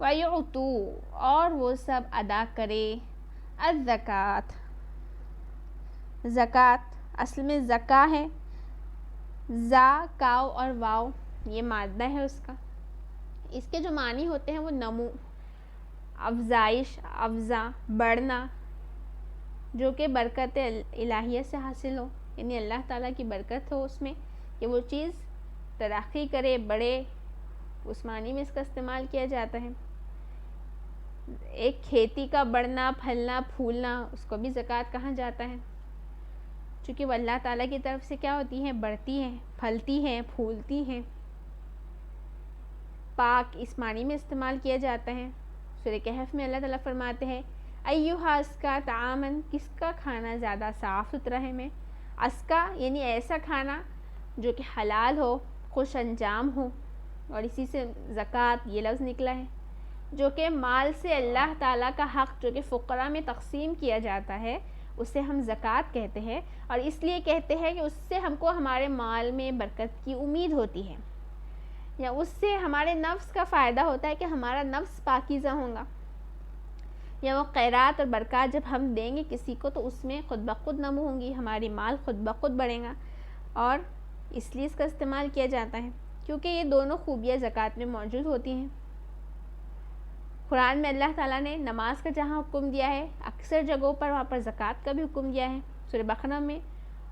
وَيُعْتُو، اور وہ سب ادا کرے۔ الزکوٰۃ، زکوٰۃ اصل میں زکا ہے، زا، کاؤ اور واؤ یہ مادہ ہے اس کا، اس کے جو معنی ہوتے ہیں وہ نمو، افزائش، افزا، بڑھنا، جو کہ برکت الہیہ سے حاصل ہو، یعنی اللہ تعالیٰ کی برکت ہو اس میں، کہ وہ چیز ترقی کرے، بڑھے، اس معنی میں اس کا استعمال کیا جاتا ہے۔ ایک کھیتی کا بڑھنا، پھلنا، پھولنا، اس کو بھی زکوٰۃ کہا جاتا ہے، چونکہ وہ اللہ تعالیٰ کی طرف سے کیا ہوتی ہیں، بڑھتی ہیں، پھلتی ہیں، پھولتی ہیں۔ پاک اس معنی میں استعمال کیا جاتا ہے۔ سورہ کہف میں اللہ تعالیٰ فرماتے ہیں ایہا اسکا طعامن، کس کا کھانا زیادہ صاف ستھرا ہے میں، اسکا یعنی ایسا کھانا جو کہ حلال ہو، خوش انجام ہو، اور اسی سے زکوٰۃ یہ لفظ نکلا ہے، جو کہ مال سے اللہ تعالیٰ کا حق جو کہ فقراء میں تقسیم کیا جاتا ہے اسے ہم زکوٰۃ کہتے ہیں، اور اس لیے کہتے ہیں کہ اس سے ہم کو ہمارے مال میں برکت کی امید ہوتی ہے، یا اس سے ہمارے نفس کا فائدہ ہوتا ہے کہ ہمارا نفس پاکیزہ ہوگا، یا وہ خیرات اور برکات جب ہم دیں گے کسی کو تو اس میں خود بخود نمو ہوں گی، ہماری مال خود بخود بڑھے گا، اور اس لیے اس کا استعمال کیا جاتا ہے کیونکہ یہ دونوں خوبیاں زکوٰۃ میں موجود ہوتی ہیں۔ قرآن میں اللہ تعالیٰ نے نماز کا جہاں حکم دیا ہے اکثر جگہوں پر وہاں پر زکوٰۃ کا بھی حکم دیا ہے۔ سورہ بقرہ میں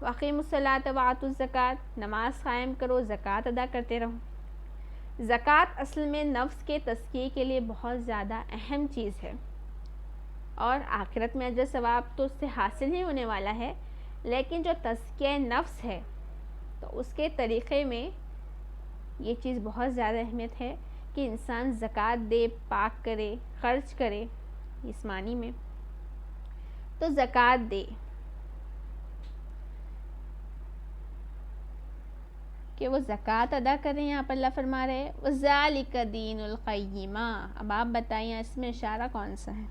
وَأَقِیمُوا الصَّلَاةَ وَآتُوا الزَّکَاةَ، نماز قائم کرو، زکوٰۃ ادا کرتے رہو۔ زکوٰۃ اصل میں نفس کے تزکیے کے لیے بہت زیادہ اہم چیز ہے، اور آخرت میں اجر ثواب تو اس سے حاصل ہی ہونے والا ہے، لیکن جو تزکیہ نفس ہے تو اس کے طریقے میں یہ چیز بہت زیادہ اہمیت ہے کہ انسان زکوٰۃ دے، پاک کرے، خرچ کرے، اس معنی میں تو زکوٰۃ دے کہ وہ زکوٰۃ ادا کریں۔ یہاں پر اللہ فرما رہے ہیں وَذَلِكَ دِينُ الْقَيِّمَةِ، اب آپ بتائیں اس میں اشارہ کون سا ہے؟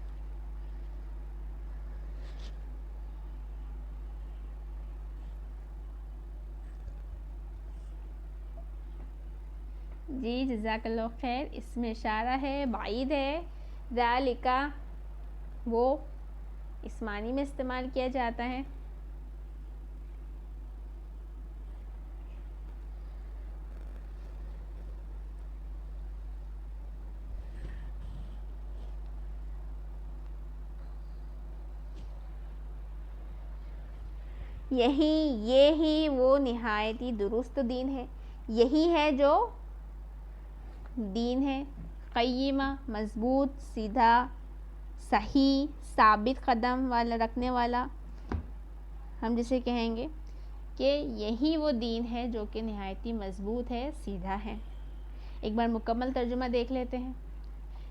جی جزاک اللہ خیر، اس میں اشارہ ہے، بعید ہے، ذالک وہ اس معنی میں استعمال کیا جاتا ہے۔ یہی وہ نہایت ہی درست دین ہے، یہی ہے جو دین ہے، قیمہ، مضبوط، سیدھا، صحیح، ثابت قدم والا رکھنے والا، ہم جسے کہیں گے کہ یہی وہ دین ہے جو کہ نہایت ہی مضبوط ہے، سیدھا ہے۔ ایک بار مکمل ترجمہ دیکھ لیتے ہیں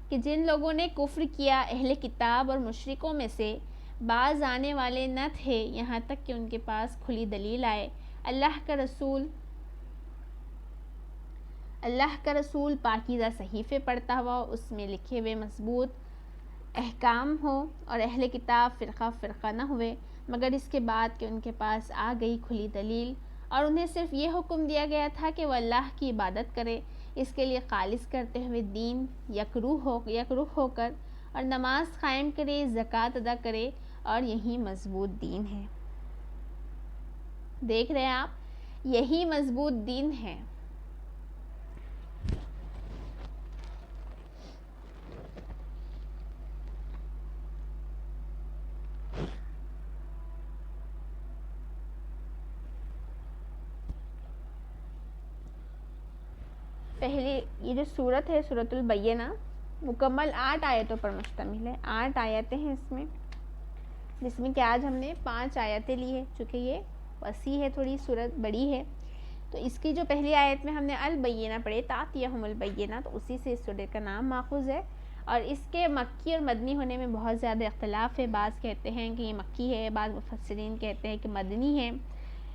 کہ جن لوگوں نے کفر کیا اہل کتاب اور مشرکوں میں سے باز آنے والے نہ تھے یہاں تک کہ ان کے پاس کھلی دلیل آئے، اللہ کا رسول پاکیزہ صحیفے پڑھتا ہوا، اس میں لکھے ہوئے مضبوط احکام ہو، اور اہل کتاب فرقہ فرقہ نہ ہوئے مگر اس کے بعد کہ ان کے پاس آ گئی کھلی دلیل، اور انہیں صرف یہ حکم دیا گیا تھا کہ وہ اللہ کی عبادت کرے، اس کے لیے خالص کرتے ہوئے دین یک روح ہو کر، اور نماز قائم کرے، زکوٰۃ ادا کرے، اور یہی مضبوط دین ہے۔ دیکھ رہے ہیں آپ، یہی مضبوط دین ہے۔ پہلی یہ جو صورت ہے سورۃ البینہ مکمل 8 آیتوں پر مشتمل ہے، 8 آیتیں ہیں اس میں، جس میں کہ آج ہم نے 5 آیتیں لی ہے، چونکہ یہ وسیع ہے، تھوڑی صورت بڑی ہے، تو اس کی جو پہلی آیت میں ہم نے البینہ پڑھے، تاتیہم البینہ، تو اسی سے اس سورت کا نام ماخوذ ہے، اور اس کے مکی اور مدنی ہونے میں بہت زیادہ اختلاف ہے، بعض کہتے ہیں کہ یہ مکی ہے، بعض مفسرین کہتے ہیں کہ مدنی ہے،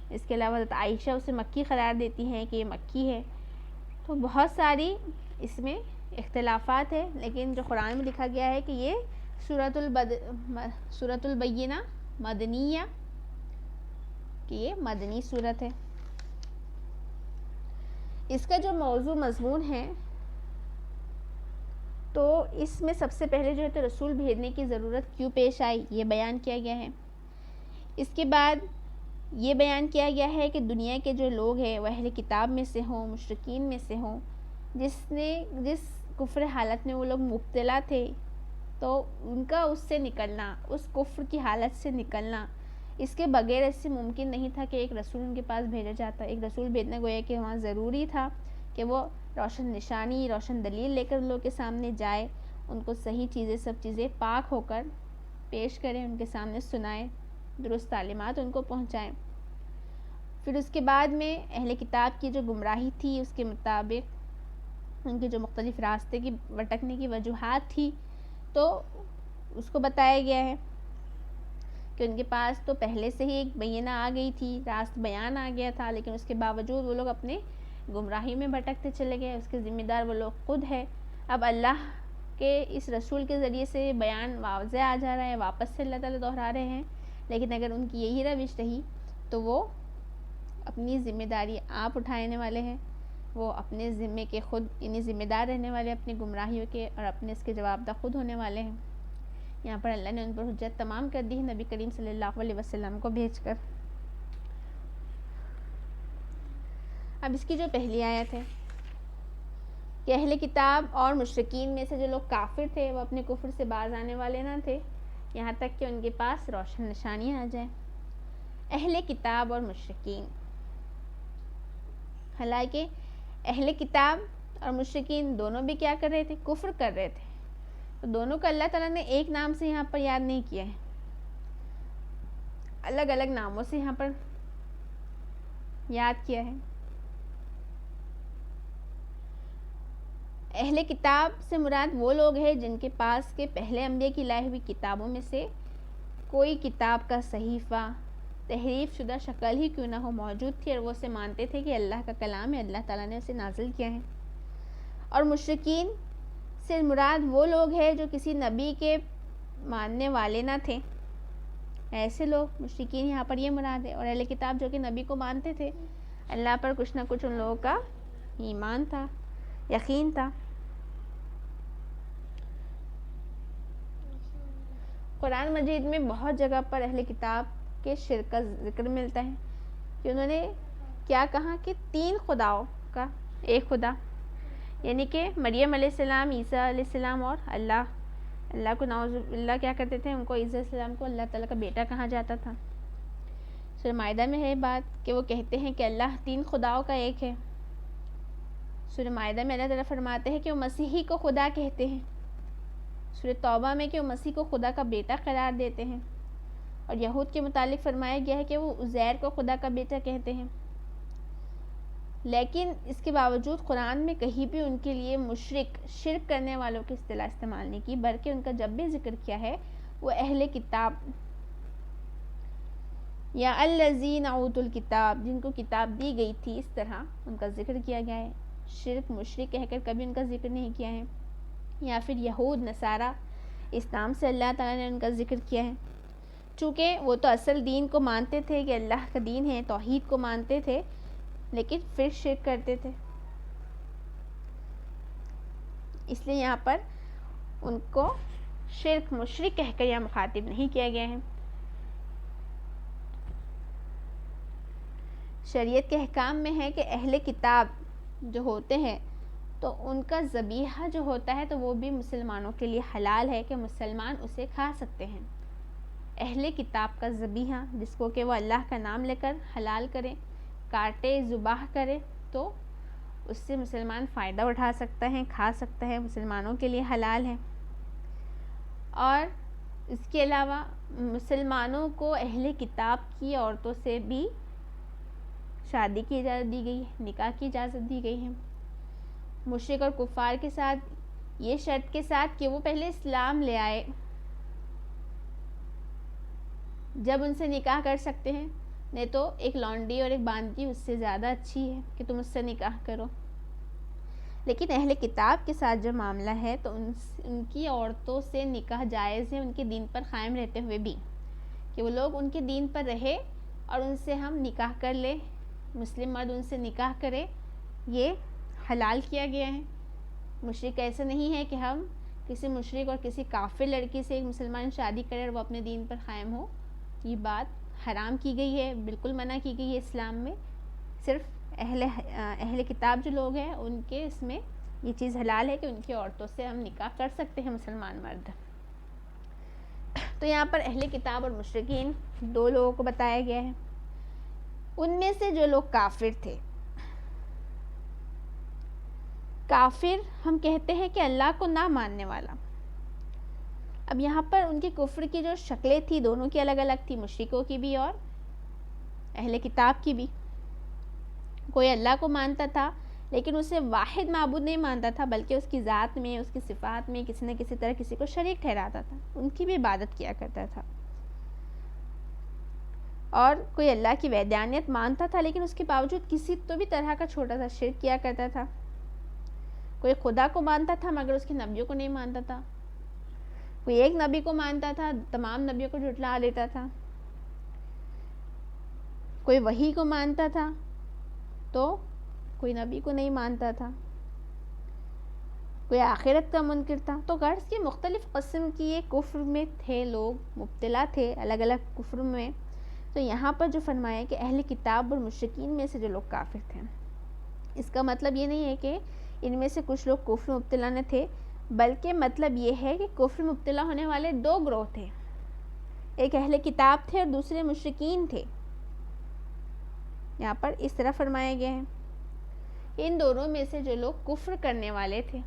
اس کے علاوہ حضرت عائشہ اسے مکی قرار دیتی ہیں کہ یہ مکی ہے، تو بہت ساری اس میں اختلافات ہیں، لیکن جو قرآن میں لکھا گیا ہے کہ یہ سورۃ البینہ مدنیہ، کہ یہ مدنی صورت ہے۔ اس کا جو موضوع مضمون ہے تو اس میں سب سے پہلے جو ہے تو رسول بھیجنے کی ضرورت کیوں پیش آئی یہ بیان کیا گیا ہے، اس کے بعد یہ بیان کیا گیا ہے کہ دنیا کے جو لوگ ہیں وہ اہل کتاب میں سے ہوں، مشرکین میں سے ہوں، جس کفر حالت میں وہ لوگ مبتلا تھے، تو ان کا اس سے نکلنا، اس کفر کی حالت سے نکلنا، اس کے بغیر اس سے ممکن نہیں تھا کہ ایک رسول ان کے پاس بھیجا جاتا، ایک رسول بھیجنا گویا کہ وہاں ضروری تھا کہ وہ روشن نشانی، روشن دلیل لے کر ان لوگوں کے سامنے جائے، ان کو صحیح چیزیں، سب چیزیں پاک ہو کر پیش کریں، ان کے سامنے سنائیں، درست تعلیمات ان کو پہنچائیں۔ پھر اس کے بعد میں اہل کتاب کی جو گمراہی تھی اس کے مطابق ان کے جو مختلف راستے کی بھٹکنے کی وجوہات تھی، تو اس کو بتایا گیا ہے کہ ان کے پاس تو پہلے سے ہی ایک بینہ آ گئی تھی، راست بیان آ گیا تھا، لیکن اس کے باوجود وہ لوگ اپنے گمراہی میں بھٹکتے چلے گئے. اس کے ذمہ دار وہ لوگ خود ہے. اب اللہ کے اس رسول کے ذریعے سے بیان واضح آ جا رہا ہے، واپس سے اللہ تعالیٰ دہرا رہے ہیں. لیکن اگر ان کی یہی روش رہی تو وہ اپنی ذمہ داری آپ اٹھانے والے ہیں، وہ اپنے ذمے کے خود یعنی ذمہ دار رہنے والے اپنی گمراہیوں کے، اور اپنے اس کے جواب دہ خود ہونے والے ہیں. یہاں پر اللہ نے ان پر حجت تمام کر دی ہے نبی کریم صلی اللہ علیہ وسلم کو بھیج کر. اب اس کی جو پہلی آیت ہے کہ اہل کتاب اور مشرکین میں سے جو لوگ کافر تھے وہ اپنے کفر سے باز آنے والے نہ تھے یہاں تک کہ ان کے پاس روشن نشانیاں آ جائیں. اہل کتاب اور مشرکین، حالانکہ اہل کتاب اور مشرکین دونوں بھی کیا کر رہے تھے؟ کفر کر رہے تھے. تو دونوں کو اللہ تعالیٰ نے ایک نام سے یہاں پر یاد نہیں کیا ہے، الگ الگ ناموں سے یہاں پر یاد کیا ہے. اہل کتاب سے مراد وہ لوگ ہیں جن کے پاس کے پہلے انبیاء کی لائی ہوئی کتابوں میں سے کوئی کتاب کا صحیفہ تحریف شدہ شکل ہی کیوں نہ ہو موجود تھی، اور وہ اسے مانتے تھے کہ اللہ کا کلام ہے، اللہ تعالیٰ نے اسے نازل کیا ہے. اور مشرکین سے مراد وہ لوگ ہیں جو کسی نبی کے ماننے والے نہ تھے. ایسے لوگ مشرکین یہاں پر یہ مراد ہے. اور اہل کتاب جو کہ نبی کو مانتے تھے، اللہ پر کچھ نہ کچھ ان لوگوں کا ایمان تھا، یقین تھا. قرآن مجید میں بہت جگہ پر اہل کتاب کے شرک کا ذکر ملتا ہے کہ انہوں نے کیا کہا کہ 3 خداؤں کا ایک خدا، یعنی کہ مریم علیہ السلام، عیسیٰ علیہ السلام اور اللہ کو نعوذ باللہ کیا کرتے تھے، ان کو عیسیٰ علیہ السلام کو اللہ تعالیٰ کا بیٹا کہا جاتا تھا. سورہ مائدہ میں ہے بات کہ وہ کہتے ہیں کہ اللہ 3 خداؤں کا ایک ہے. سورہ مائدہ میں اللہ تعالیٰ فرماتے ہیں کہ وہ مسیحی کو خدا کہتے ہیں. سورہ توبہ میں کہ وہ مسیح کو خدا کا بیٹا قرار دیتے ہیں. اور یہود کے متعلق فرمایا گیا ہے کہ وہ عزیر کو خدا کا بیٹا کہتے ہیں. لیکن اس کے باوجود قرآن میں کہیں بھی ان کے لیے مشرک، شرک کرنے والوں کی اصطلاح استعمال نہیں کی، بلکہ ان کا جب بھی ذکر کیا ہے وہ اہل کتاب یا الذین اوتوا الکتاب، جن کو کتاب دی گئی تھی، اس طرح ان کا ذکر کیا گیا ہے. شرک، مشرک کہہ کر کبھی ان کا ذکر نہیں کیا ہے. یا پھر یہود، نصارہ، اس نام سے اللہ تعالیٰ نے ان کا ذکر کیا ہے. چونکہ وہ تو اصل دین کو مانتے تھے کہ اللہ کا دین ہے، توحید کو مانتے تھے، لیکن پھر شرک کرتے تھے، اس لیے یہاں پر ان کو شرک، مشرک کہہ کر یہاں مخاطب نہیں کیا گیا ہے. شریعت کے احکام میں ہے کہ اہل کتاب جو ہوتے ہیں تو ان کا ذبیحہ جو ہوتا ہے تو وہ بھی مسلمانوں کے لیے حلال ہے کہ مسلمان اسے کھا سکتے ہیں. اہل کتاب کا ذبیحہ جس کو کہ وہ اللہ کا نام لے کر حلال کرے، کاٹے، ذبح کرے، تو اس سے مسلمان فائدہ اٹھا سکتا ہے، کھا سکتا ہے، مسلمانوں کے لیے حلال ہے. اور اس کے علاوہ مسلمانوں کو اہل کتاب کی عورتوں سے بھی شادی کی اجازت دی گئی ہے، نکاح کی اجازت دی گئی ہے. مشرک اور کفار کے ساتھ یہ شرط کے ساتھ کہ وہ پہلے اسلام لے آئے، جب ان سے نکاح کر سکتے ہیں، نہیں تو ایک لونڈی اور ایک باندی اس سے زیادہ اچھی ہے کہ تم اس سے نکاح کرو. لیکن اہل کتاب کے ساتھ جو معاملہ ہے تو ان کی عورتوں سے نکاح جائز ہے، ان کے دین پر قائم رہتے ہوئے بھی، کہ وہ لوگ ان کے دین پر رہے اور ان سے ہم نکاح کر لیں، مسلم مرد ان سے نکاح کرے، یہ حلال کیا گیا ہے. مشرک ایسا نہیں ہے کہ ہم کسی مشرک اور کسی کافر لڑکی سے ایک مسلمان شادی کرے اور وہ اپنے دین پر قائم ہو، یہ بات حرام کی گئی ہے، بالکل منع کی گئی ہے اسلام میں. صرف اہل کتاب جو لوگ ہیں ان کے اس میں یہ چیز حلال ہے کہ ان کی عورتوں سے ہم نکاح کر سکتے ہیں مسلمان مرد. تو یہاں پر اہل کتاب اور مشرکین 2 لوگوں کو بتایا گیا ہے. ان میں سے جو لوگ کافر تھے، کافر ہم کہتے ہیں کہ اللہ کو نہ ماننے والا. اب یہاں پر ان کے کفر کی جو شکلیں تھی دونوں کی الگ الگ تھی، مشرکوں کی بھی اور اہل کتاب کی بھی. کوئی اللہ کو مانتا تھا لیکن اسے واحد معبود نہیں مانتا تھا، بلکہ اس کی ذات میں، اس کی صفات میں کسی نہ کسی طرح کسی کو شریک ٹھہراتا تھا، ان کی بھی عبادت کیا کرتا تھا. اور کوئی اللہ کی وحدانیت مانتا تھا، لیکن اس کے باوجود کسی تو بھی طرح کا چھوٹا سا شرک کیا کرتا تھا. کوئی خدا کو مانتا تھا مگر اس کے نبیوں کو نہیں مانتا تھا. کوئی ایک نبی کو مانتا تھا، تمام نبیوں کو جھٹلا دیتا تھا. کوئی وحی کو مانتا تھا تو کوئی نبی کو نہیں مانتا تھا. کوئی آخرت کا منکر تھا. تو غرض کے مختلف قسم کی یہ کفر میں تھے، لوگ مبتلا تھے الگ الگ کفر میں. تو یہاں پر جو فرمایا کہ اہل کتاب اور مشرکین میں سے جو لوگ کافر تھے، اس کا مطلب یہ نہیں ہے کہ ان میں سے کچھ لوگ کفر مبتلا نہ تھے، بلکہ مطلب یہ ہے کہ کفر مبتلا ہونے والے دو گروہ تھے، ایک اہل کتاب تھے اور دوسرے مشرکین تھے. یہاں پر اس طرح فرمایا گیا ہے ان دونوں میں سے جو لوگ کفر کرنے والے تھے،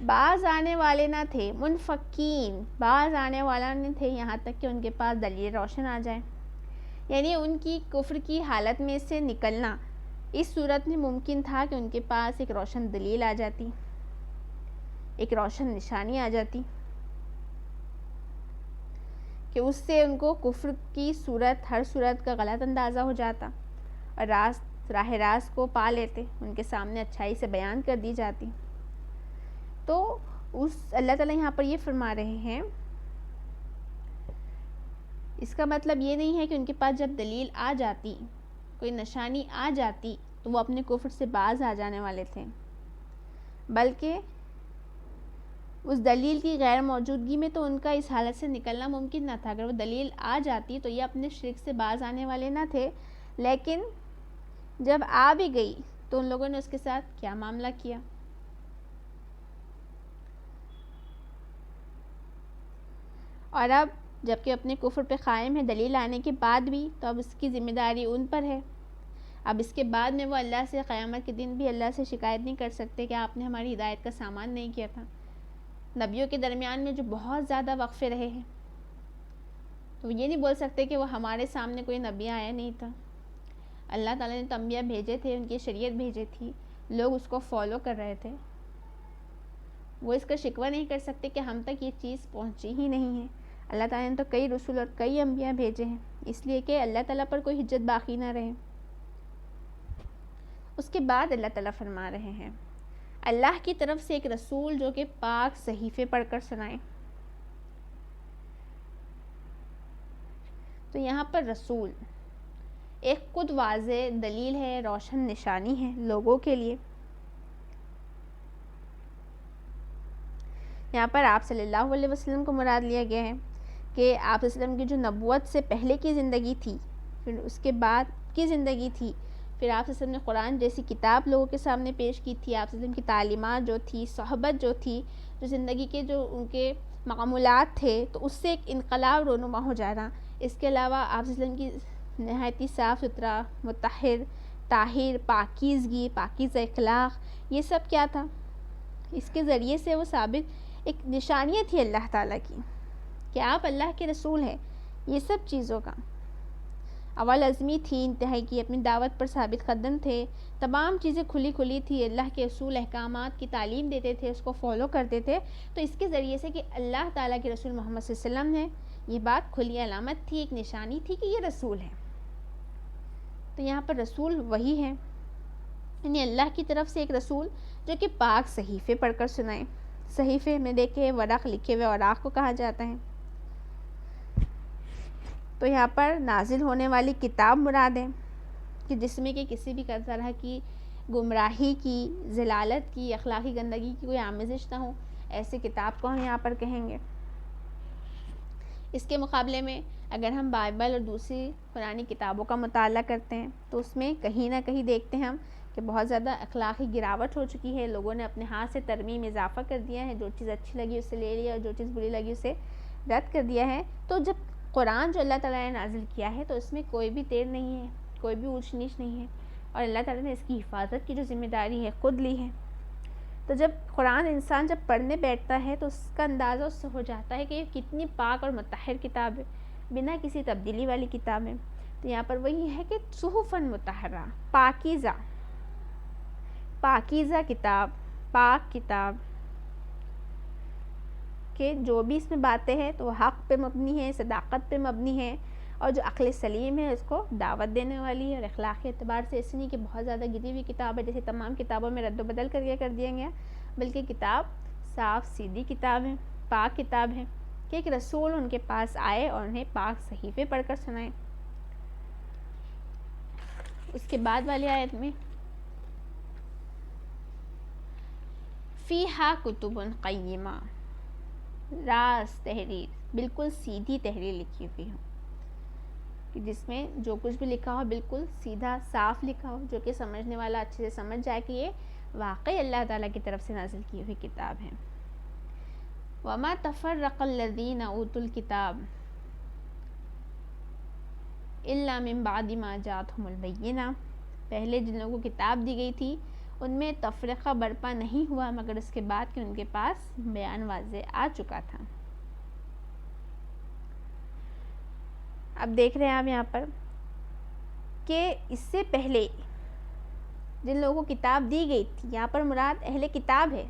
بعض آنے والے نہ تھے، منفقین، بعض آنے والا نہیں تھے یہاں تک کہ ان کے پاس دلیل روشن آ جائے. یعنی ان کی کفر کی حالت میں سے نکلنا اس صورت میں ممکن تھا کہ ان کے پاس ایک روشن دلیل آ جاتی، ایک روشن نشانی آ جاتی کہ اس سے ان کو کفر کی صورت، ہر صورت کا غلط اندازہ ہو جاتا اور راہ راست کو پا لیتے، ان کے سامنے اچھائی سے بیان کر دی جاتی. تو اللہ تعالیٰ یہاں پر یہ فرما رہے ہیں، اس کا مطلب یہ نہیں ہے کہ ان کے پاس جب دلیل آ جاتی، کوئی نشانی آ جاتی تو وہ اپنے کفر سے باز آ جانے والے تھے، بلکہ اس دلیل کی غیر موجودگی میں تو ان کا اس حالت سے نکلنا ممکن نہ تھا. اگر وہ دلیل آ جاتی تو یہ اپنے شرک سے باز آنے والے نہ تھے، لیکن جب آ بھی گئی تو ان لوگوں نے اس کے ساتھ کیا معاملہ کیا. اور اب جب کہ اپنے کفر پہ قائم ہے دلیل آنے کے بعد بھی، تو اب اس کی ذمہ داری ان پر ہے. اب اس کے بعد میں وہ اللہ سے قیامت کے دن بھی اللہ سے شکایت نہیں کر سکتے کہ آپ نے ہماری ہدایت کا سامان نہیں کیا تھا. نبیوں کے درمیان میں جو بہت زیادہ وقفے رہے ہیں، تو یہ نہیں بول سکتے کہ وہ ہمارے سامنے کوئی نبی آیا نہیں تھا. اللہ تعالیٰ نے تو انبیاء بھیجے تھے، ان کی شریعت بھیجی تھی، لوگ اس کو فالو کر رہے تھے. وہ اس کا شکوہ نہیں کر سکتے کہ ہم تک یہ چیز پہنچی ہی نہیں ہے. اللہ تعالیٰ نے تو کئی رسول اور کئی انبیاء بھیجے ہیں، اس لیے کہ اللہ تعالیٰ پر کوئی حجت باقی نہ رہے. اس کے بعد اللہ تعالیٰ فرما رہے ہیں اللہ کی طرف سے ایک رسول جو کہ پاک صحیفے پڑھ کر سنائے. تو یہاں پر رسول ایک خود واضح دلیل ہے، روشن نشانی ہے لوگوں کے لیے. یہاں پر آپ صلی اللہ علیہ وسلم کو مراد لیا گیا ہے کہ آپ صلی اللہ علیہ وسلم کی جو نبوت سے پہلے کی زندگی تھی، پھر اس کے بعد کی زندگی تھی، پھر آپ صلی اللہ علیہ وسلم نے قرآن جیسی کتاب لوگوں کے سامنے پیش کی تھی، آپ صلی اللہ علیہ وسلم کی تعلیمات جو تھی، صحبت جو تھی، جو زندگی کے جو ان کے معمولات تھے، تو اس سے ایک انقلاب رونما ہو جانا. اس کے علاوہ آپ صلی اللہ علیہ وسلم کی نہایت صاف ستھرا، مطہر، طاہر، پاکیزگی، پاکیزہ اخلاق، یہ سب کیا تھا؟ اس کے ذریعے سے وہ ثابت ایک نشانیت تھی اللہ تعالیٰ کی کہ آپ اللہ کے رسول ہیں. یہ سب چیزوں کا اول عزمی تھی، انتہائی کی، اپنی دعوت پر ثابت قدم تھے، تمام چیزیں کھلی کھلی تھی، اللہ کے اصول احکامات کی تعلیم دیتے تھے، اس کو فالو کرتے تھے. تو اس کے ذریعے سے کہ اللہ تعالیٰ کے رسول محمد صلی اللہ علیہ وسلم ہے، یہ بات کھلی علامت تھی، ایک نشانی تھی کہ یہ رسول ہے. تو یہاں پر رسول وہی ہے، یعنی اللہ کی طرف سے ایک رسول جو کہ پاک صحیفے پڑھ کر سنائے. صحیفے میں دیکھے ورق، لکھے ہوئے اوراق کو کہا جاتا ہے. تو یہاں پر نازل ہونے والی کتاب مراد ہے کہ جس میں کہ کسی بھی طرح کی گمراہی کی، ضلالت کی، اخلاقی گندگی کی کوئی آمیزش نہ ہو، ایسے کتاب کو ہم یہاں پر کہیں گے. اس کے مقابلے میں اگر ہم بائبل اور دوسری قرآنی کتابوں کا مطالعہ کرتے ہیں تو اس میں کہیں نہ کہیں دیکھتے ہیں ہم کہ بہت زیادہ اخلاقی گراوٹ ہو چکی ہے. لوگوں نے اپنے ہاتھ سے ترمیم اضافہ کر دیا ہے، جو چیز اچھی لگی اسے لے لیا اور جو چیز بری لگی اسے رد کر دیا ہے. تو جب قرآن جو اللہ تعالیٰ نے نازل کیا ہے تو اس میں کوئی بھی تیر نہیں ہے، کوئی بھی اونچ نیچ نہیں ہے، اور اللہ تعالیٰ نے اس کی حفاظت کی جو ذمہ داری ہے خود لی ہے. تو جب قرآن انسان جب پڑھنے بیٹھتا ہے تو اس کا اندازہ اس سے ہو جاتا ہے کہ یہ کتنی پاک اور مطہر کتاب ہے، بنا کسی تبدیلی والی کتاب ہے. تو یہاں پر وہی ہے کہ صحفاً مطہرہ، پاکیزہ، پاکیزہ کتاب، پاک کتاب، کہ جو بھی اس میں باتیں ہیں تو وہ حق پہ مبنی ہے، صداقت پہ مبنی ہے، اور جو عقل سلیم ہے اس کو دعوت دینے والی ہے، اور اخلاقی اعتبار سے اس نہیں کہ بہت زیادہ گری ہوئی کتاب ہے جیسے تمام کتابوں میں رد و بدل کر دیا گیا، بلکہ کتاب صاف سیدھی کتاب ہے، پاک کتاب ہے کہ ایک رسول ان کے پاس آئے اور انہیں پاک صحیفے پڑھ کر سنائے۔ اس کے بعد والی آیت میں فیہا کتب قیمہ، راز تحریر، بالکل سیدھی تحریر لکھی ہوئی ہو، کہ جس میں جو کچھ بھی لکھا ہو بالکل سیدھا صاف لکھا ہو، جو کہ سمجھنے والا اچھے سے سمجھ جائے کہ یہ واقعی اللہ تعالیٰ کی طرف سے نازل کی ہوئی کتاب ہے۔ وَمَا تَفَرَّقَ الَّذِينَ أُوتُوا الْكِتَابَ إِلَّا مِن بَعْدِ مَا جَاءَتْهُمُ الْبَيِّنَةُ، پہلے جن لوگوں کو کتاب دی گئی تھی ان میں تفرقہ برپا نہیں ہوا مگر اس کے بعد کہ ان کے پاس بیان واضح آ چکا تھا۔ اب دیکھ رہے ہیں آپ یہاں پر کہ اس سے پہلے جن لوگوں کو کتاب دی گئی تھی، یہاں پر مراد اہل کتاب ہے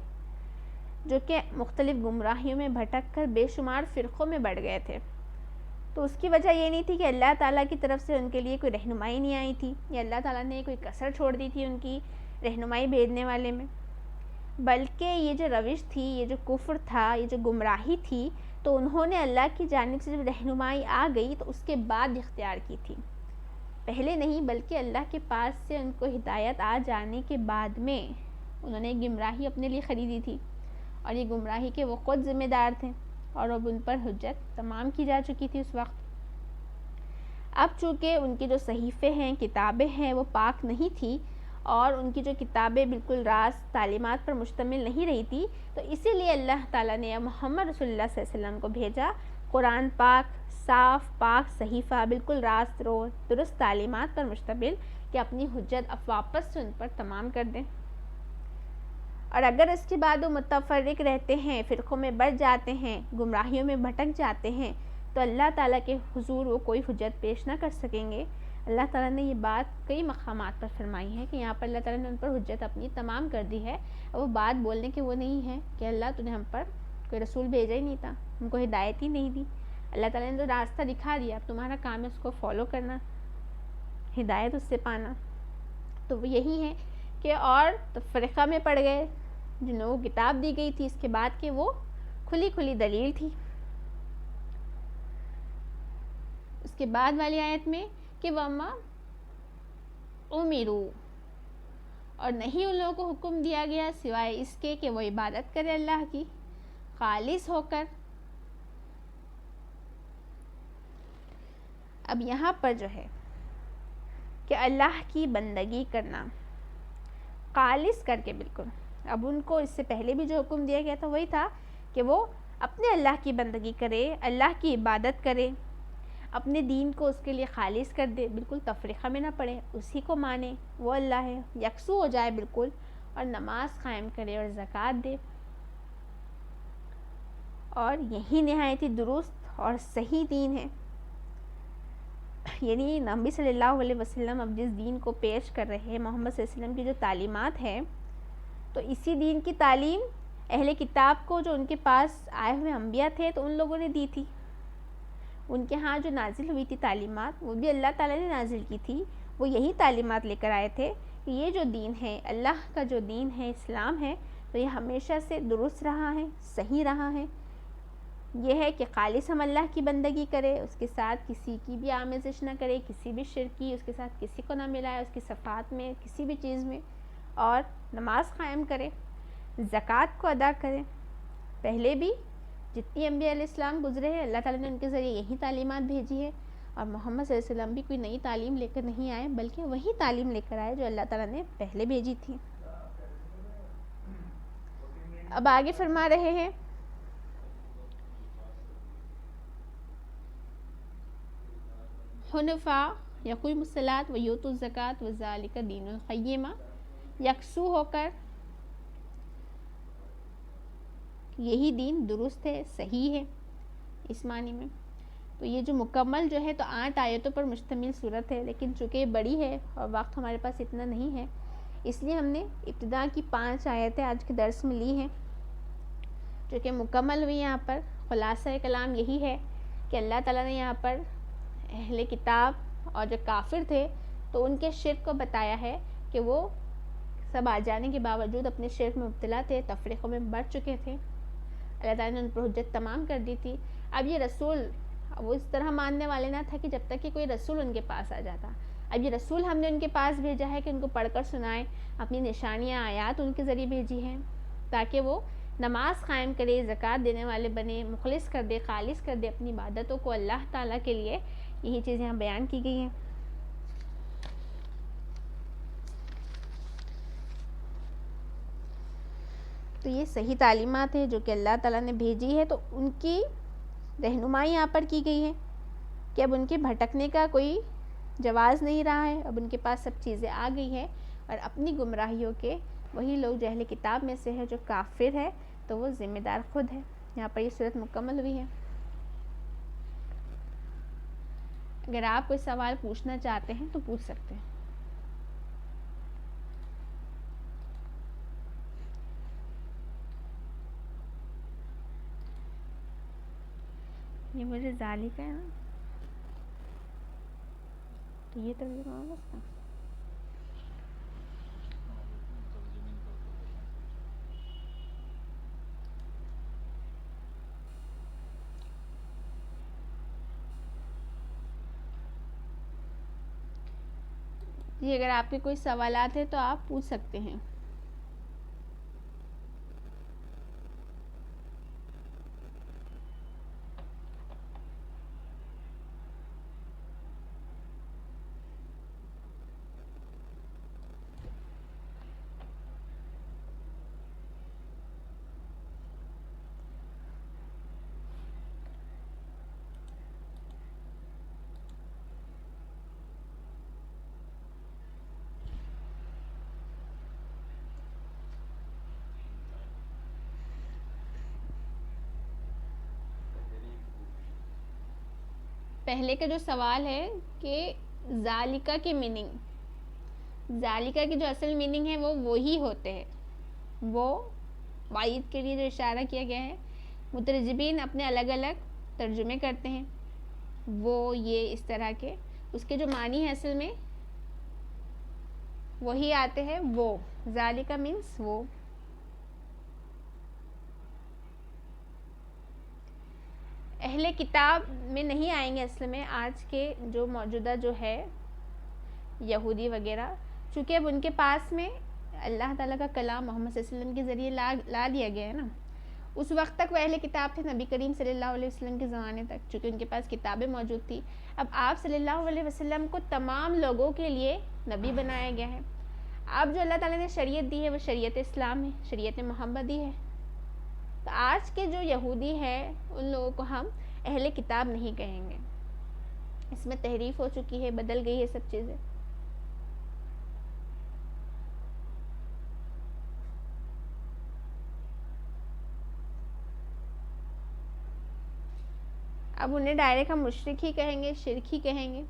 جو کہ مختلف گمراہیوں میں بھٹک کر بے شمار فرقوں میں بڑھ گئے تھے، تو اس کی وجہ یہ نہیں تھی کہ اللہ تعالیٰ کی طرف سے ان کے لیے کوئی رہنمائی نہیں آئی تھی یا اللہ تعالیٰ نے کوئی کسر چھوڑ دی تھی ان کی رہنمائی بھیجنے والے میں، بلکہ یہ جو روش تھی، یہ جو کفر تھا، یہ جو گمراہی تھی، تو انہوں نے اللہ کی جانب سے جب رہنمائی آ گئی تو اس کے بعد اختیار کی تھی، پہلے نہیں، بلکہ اللہ کے پاس سے ان کو ہدایت آ جانے کے بعد میں انہوں نے گمراہی اپنے لیے خریدی تھی، اور یہ گمراہی کے وہ خود ذمہ دار تھے، اور اب ان پر حجت تمام کی جا چکی تھی اس وقت۔ اب چونکہ ان کی جو صحیفے ہیں، کتابیں ہیں، وہ پاک نہیں تھی، اور ان کی جو کتابیں بالکل راز تعلیمات پر مشتمل نہیں رہی تھی، تو اسی لیے اللہ تعالیٰ نے محمد رسول اللہ صلی اللہ علیہ وسلم کو بھیجا، قرآن پاک، صاف پاک صحیفہ، بالکل راست رو درست تعلیمات پر مشتمل، کہ اپنی حجت اب واپس سے ان پر تمام کر دیں۔ اور اگر اس کے بعد وہ متفرق رہتے ہیں، فرقوں میں بڑھ جاتے ہیں، گمراہیوں میں بھٹک جاتے ہیں، تو اللہ تعالیٰ کے حضور وہ کوئی حجت پیش نہ کر سکیں گے۔ اللہ تعالیٰ نے یہ بات کئی مقامات پر فرمائی ہے کہ یہاں پر اللہ تعالیٰ نے ان پر حجت اپنی تمام کر دی ہے، اور وہ بات بولنے کے وہ نہیں ہے کہ اللہ تو نے ہم پر کوئی رسول بھیجا ہی نہیں تھا، ہم کو ہدایت ہی نہیں دی، اللہ تعالیٰ نے تو راستہ دکھا دیا، اب تمہارا کام ہے اس کو فالو کرنا، ہدایت اس سے پانا۔ تو وہ یہی ہے کہ اور فرقہ میں پڑ گئے، جن لوگوں کو کتاب دی گئی تھی اس کے بعد کہ وہ کھلی کھلی دلیل تھی۔ اس کے بعد والی آیت میں کہ وَمَا أُمِرُوا، اور نہیں ان لوگوں کو حکم دیا گیا سوائے اس کے کہ وہ عبادت کرے اللہ کی خالص ہو کر۔ اب یہاں پر جو ہے کہ اللہ کی بندگی کرنا خالص کر کے، بالکل اب ان کو اس سے پہلے بھی جو حکم دیا گیا تھا وہی تھا کہ وہ اپنے اللہ کی بندگی کرے، اللہ کی عبادت کرے، اپنے دین کو اس کے لیے خالص کر دے، بالکل تفریقہ میں نہ پڑے، اسی کو مانے، وہ اللہ ہے، یکسو ہو جائے بالکل، اور نماز قائم کرے اور زکوٰۃ دے، اور یہی نہایت ہی درست اور صحیح دین ہے۔ یعنی نبی صلی اللہ علیہ وسلم اب جس دین کو پیش کر رہے ہیں، محمد صلی اللہ علیہ وسلم کی جو تعلیمات ہے، تو اسی دین کی تعلیم اہل کتاب کو جو ان کے پاس آئے ہوئے انبیاء تھے تو ان لوگوں نے دی تھی، ان کے ہاں جو نازل ہوئی تھی تعلیمات وہ بھی اللہ تعالیٰ نے نازل کی تھی، وہ یہی تعلیمات لے کر آئے تھے کہ یہ جو دین ہے، اللہ کا جو دین ہے، اسلام ہے، تو یہ ہمیشہ سے درست رہا ہے، صحیح رہا ہے، یہ ہے کہ خالص ہم اللہ کی بندگی کرے، اس کے ساتھ کسی کی بھی آمیزش نہ کرے، کسی بھی شرک کی، اس کے ساتھ کسی کو نہ ملائے، اس کی صفات میں کسی بھی چیز میں، اور نماز قائم کرے، زکوٰۃ کو ادا کرے۔ پہلے بھی جتنی انبیاء علیہ السلام گزرے ہیں، اللہ تعالیٰ نے ان کے ذریعے یہی تعلیمات بھیجی ہے، اور محمد صلی اللہ علیہ وسلم بھی کوئی نئی تعلیم لے کر نہیں آئے، بلکہ وہی تعلیم لے کر آئے جو اللہ تعالیٰ نے پہلے بھیجی تھی۔ اب آگے فرما رہے ہیں حنفاء یقیموا الصلاۃ ویؤتوا الزکاۃ وذلک دین القیمہ، یکسو ہو کر، یہی دین درست ہے، صحیح ہے اس معنی میں تو یہ جو مکمل جو ہے تو 8 آیتوں پر مشتمل صورت ہے، لیکن چونکہ یہ بڑی ہے اور وقت ہمارے پاس اتنا نہیں ہے، اس لیے ہم نے ابتدا کی 5 آیتیں آج کے درس میں لی ہیں جو کہ مکمل ہوئی۔ یہاں پر خلاصہ کلام یہی ہے کہ اللہ تعالیٰ نے یہاں پر اہل کتاب اور جو کافر تھے تو ان کے شرک کو بتایا ہے کہ وہ سب آ جانے کے باوجود اپنے شرک میں مبتلا تھے، تفریقوں میں بڑھ چکے تھے، اللہ تعالیٰ نے ان پر حجت تمام کر دی تھی۔ اب یہ رسول وہ اس طرح ماننے والے نہ تھا کہ جب تک کہ کوئی رسول ان کے پاس آ جاتا، اب یہ رسول ہم نے ان کے پاس بھیجا ہے کہ ان کو پڑھ کر سنائیں، اپنی نشانیاں آیات ان کے ذریعے بھیجی ہیں تاکہ وہ نماز قائم کرے، زکوٰۃ دینے والے بنے، مخلص کر دے، خالص کر دے اپنی عبادتوں کو اللہ تعالیٰ کے لیے۔ یہی چیزیں یہاں بیان کی گئی ہیں۔ تو یہ صحیح تعلیمات ہیں جو کہ اللہ تعالیٰ نے بھیجی ہے، تو ان کی رہنمائی یہاں پر کی گئی ہے کہ اب ان کے بھٹکنے کا کوئی جواز نہیں رہا ہے، اب ان کے پاس سب چیزیں آ گئی ہیں، اور اپنی گمراہیوں کے وہی لوگ جو اہل کتاب میں سے ہے جو کافر ہے تو وہ ذمہ دار خود ہے۔ یہاں پر یہ صورت مکمل ہوئی ہے۔ اگر آپ کوئی سوال پوچھنا چاہتے ہیں تو پوچھ سکتے ہیں۔ یہ مجھے ذالک ہے نا، تو یہ ترجمہ ہوگا اس کا۔ جی اگر آپ کے کوئی سوالات ہیں تو آپ پوچھ سکتے ہیں۔ پہلے کا جو سوال ہے کہ ذالکہ کی میننگ، ذالکہ کی جو اصل میننگ ہے وہ وہی ہوتے ہیں، وہ وعید کے لیے جو اشارہ کیا گیا ہے، مترجمین اپنے الگ الگ ترجمے کرتے ہیں، وہ یہ اس طرح کے اس کے جو معنی ہے اصل میں وہی آتے ہیں، وہ ذالکہ مینس وہ۔ اہل کتاب میں نہیں آئیں گے اصل میں، آج کے جو موجودہ جو ہے یہودی وغیرہ، چونکہ اب ان کے پاس میں اللہ تعالیٰ کا کلام محمد صلی اللہ علیہ وسلم کے ذریعے لا دیا گیا ہے نا۔ اس وقت تک وہ اہل کتاب تھے نبی کریم صلی اللہ علیہ وسلم کے زمانے تک، چونکہ ان کے پاس کتابیں موجود تھی۔ اب آپ صلی اللہ علیہ وسلم کو تمام لوگوں کے لیے نبی بنایا گیا ہے۔ اب جو اللہ تعالیٰ نے شریعت دی ہے وہ شریعت اسلام ہے، شریعت محمدی ہے۔ تو آج کے جو یہودی ہیں ان لوگوں کو ہم اہل کتاب نہیں کہیں گے، اس میں تحریف ہو چکی ہے، بدل گئی ہے سب چیزیں۔ اب انہیں ڈائریکٹ ہم مشرک ہی کہیں گے، شرک ہی کہیں گے،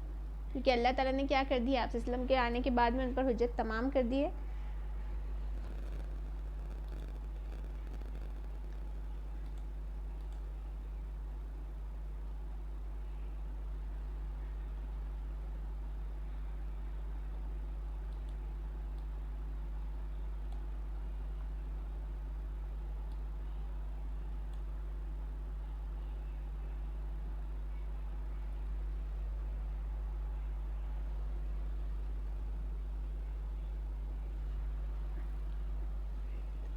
کیونکہ اللہ تعالیٰ نے کیا کر دیا، آپ صلی اللہ علیہ وسلم کے آنے کے بعد میں ان پر حجت تمام کر دی ہے۔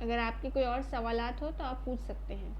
اگر آپ کے کوئی اور سوالات ہو تو آپ پوچھ سکتے ہیں۔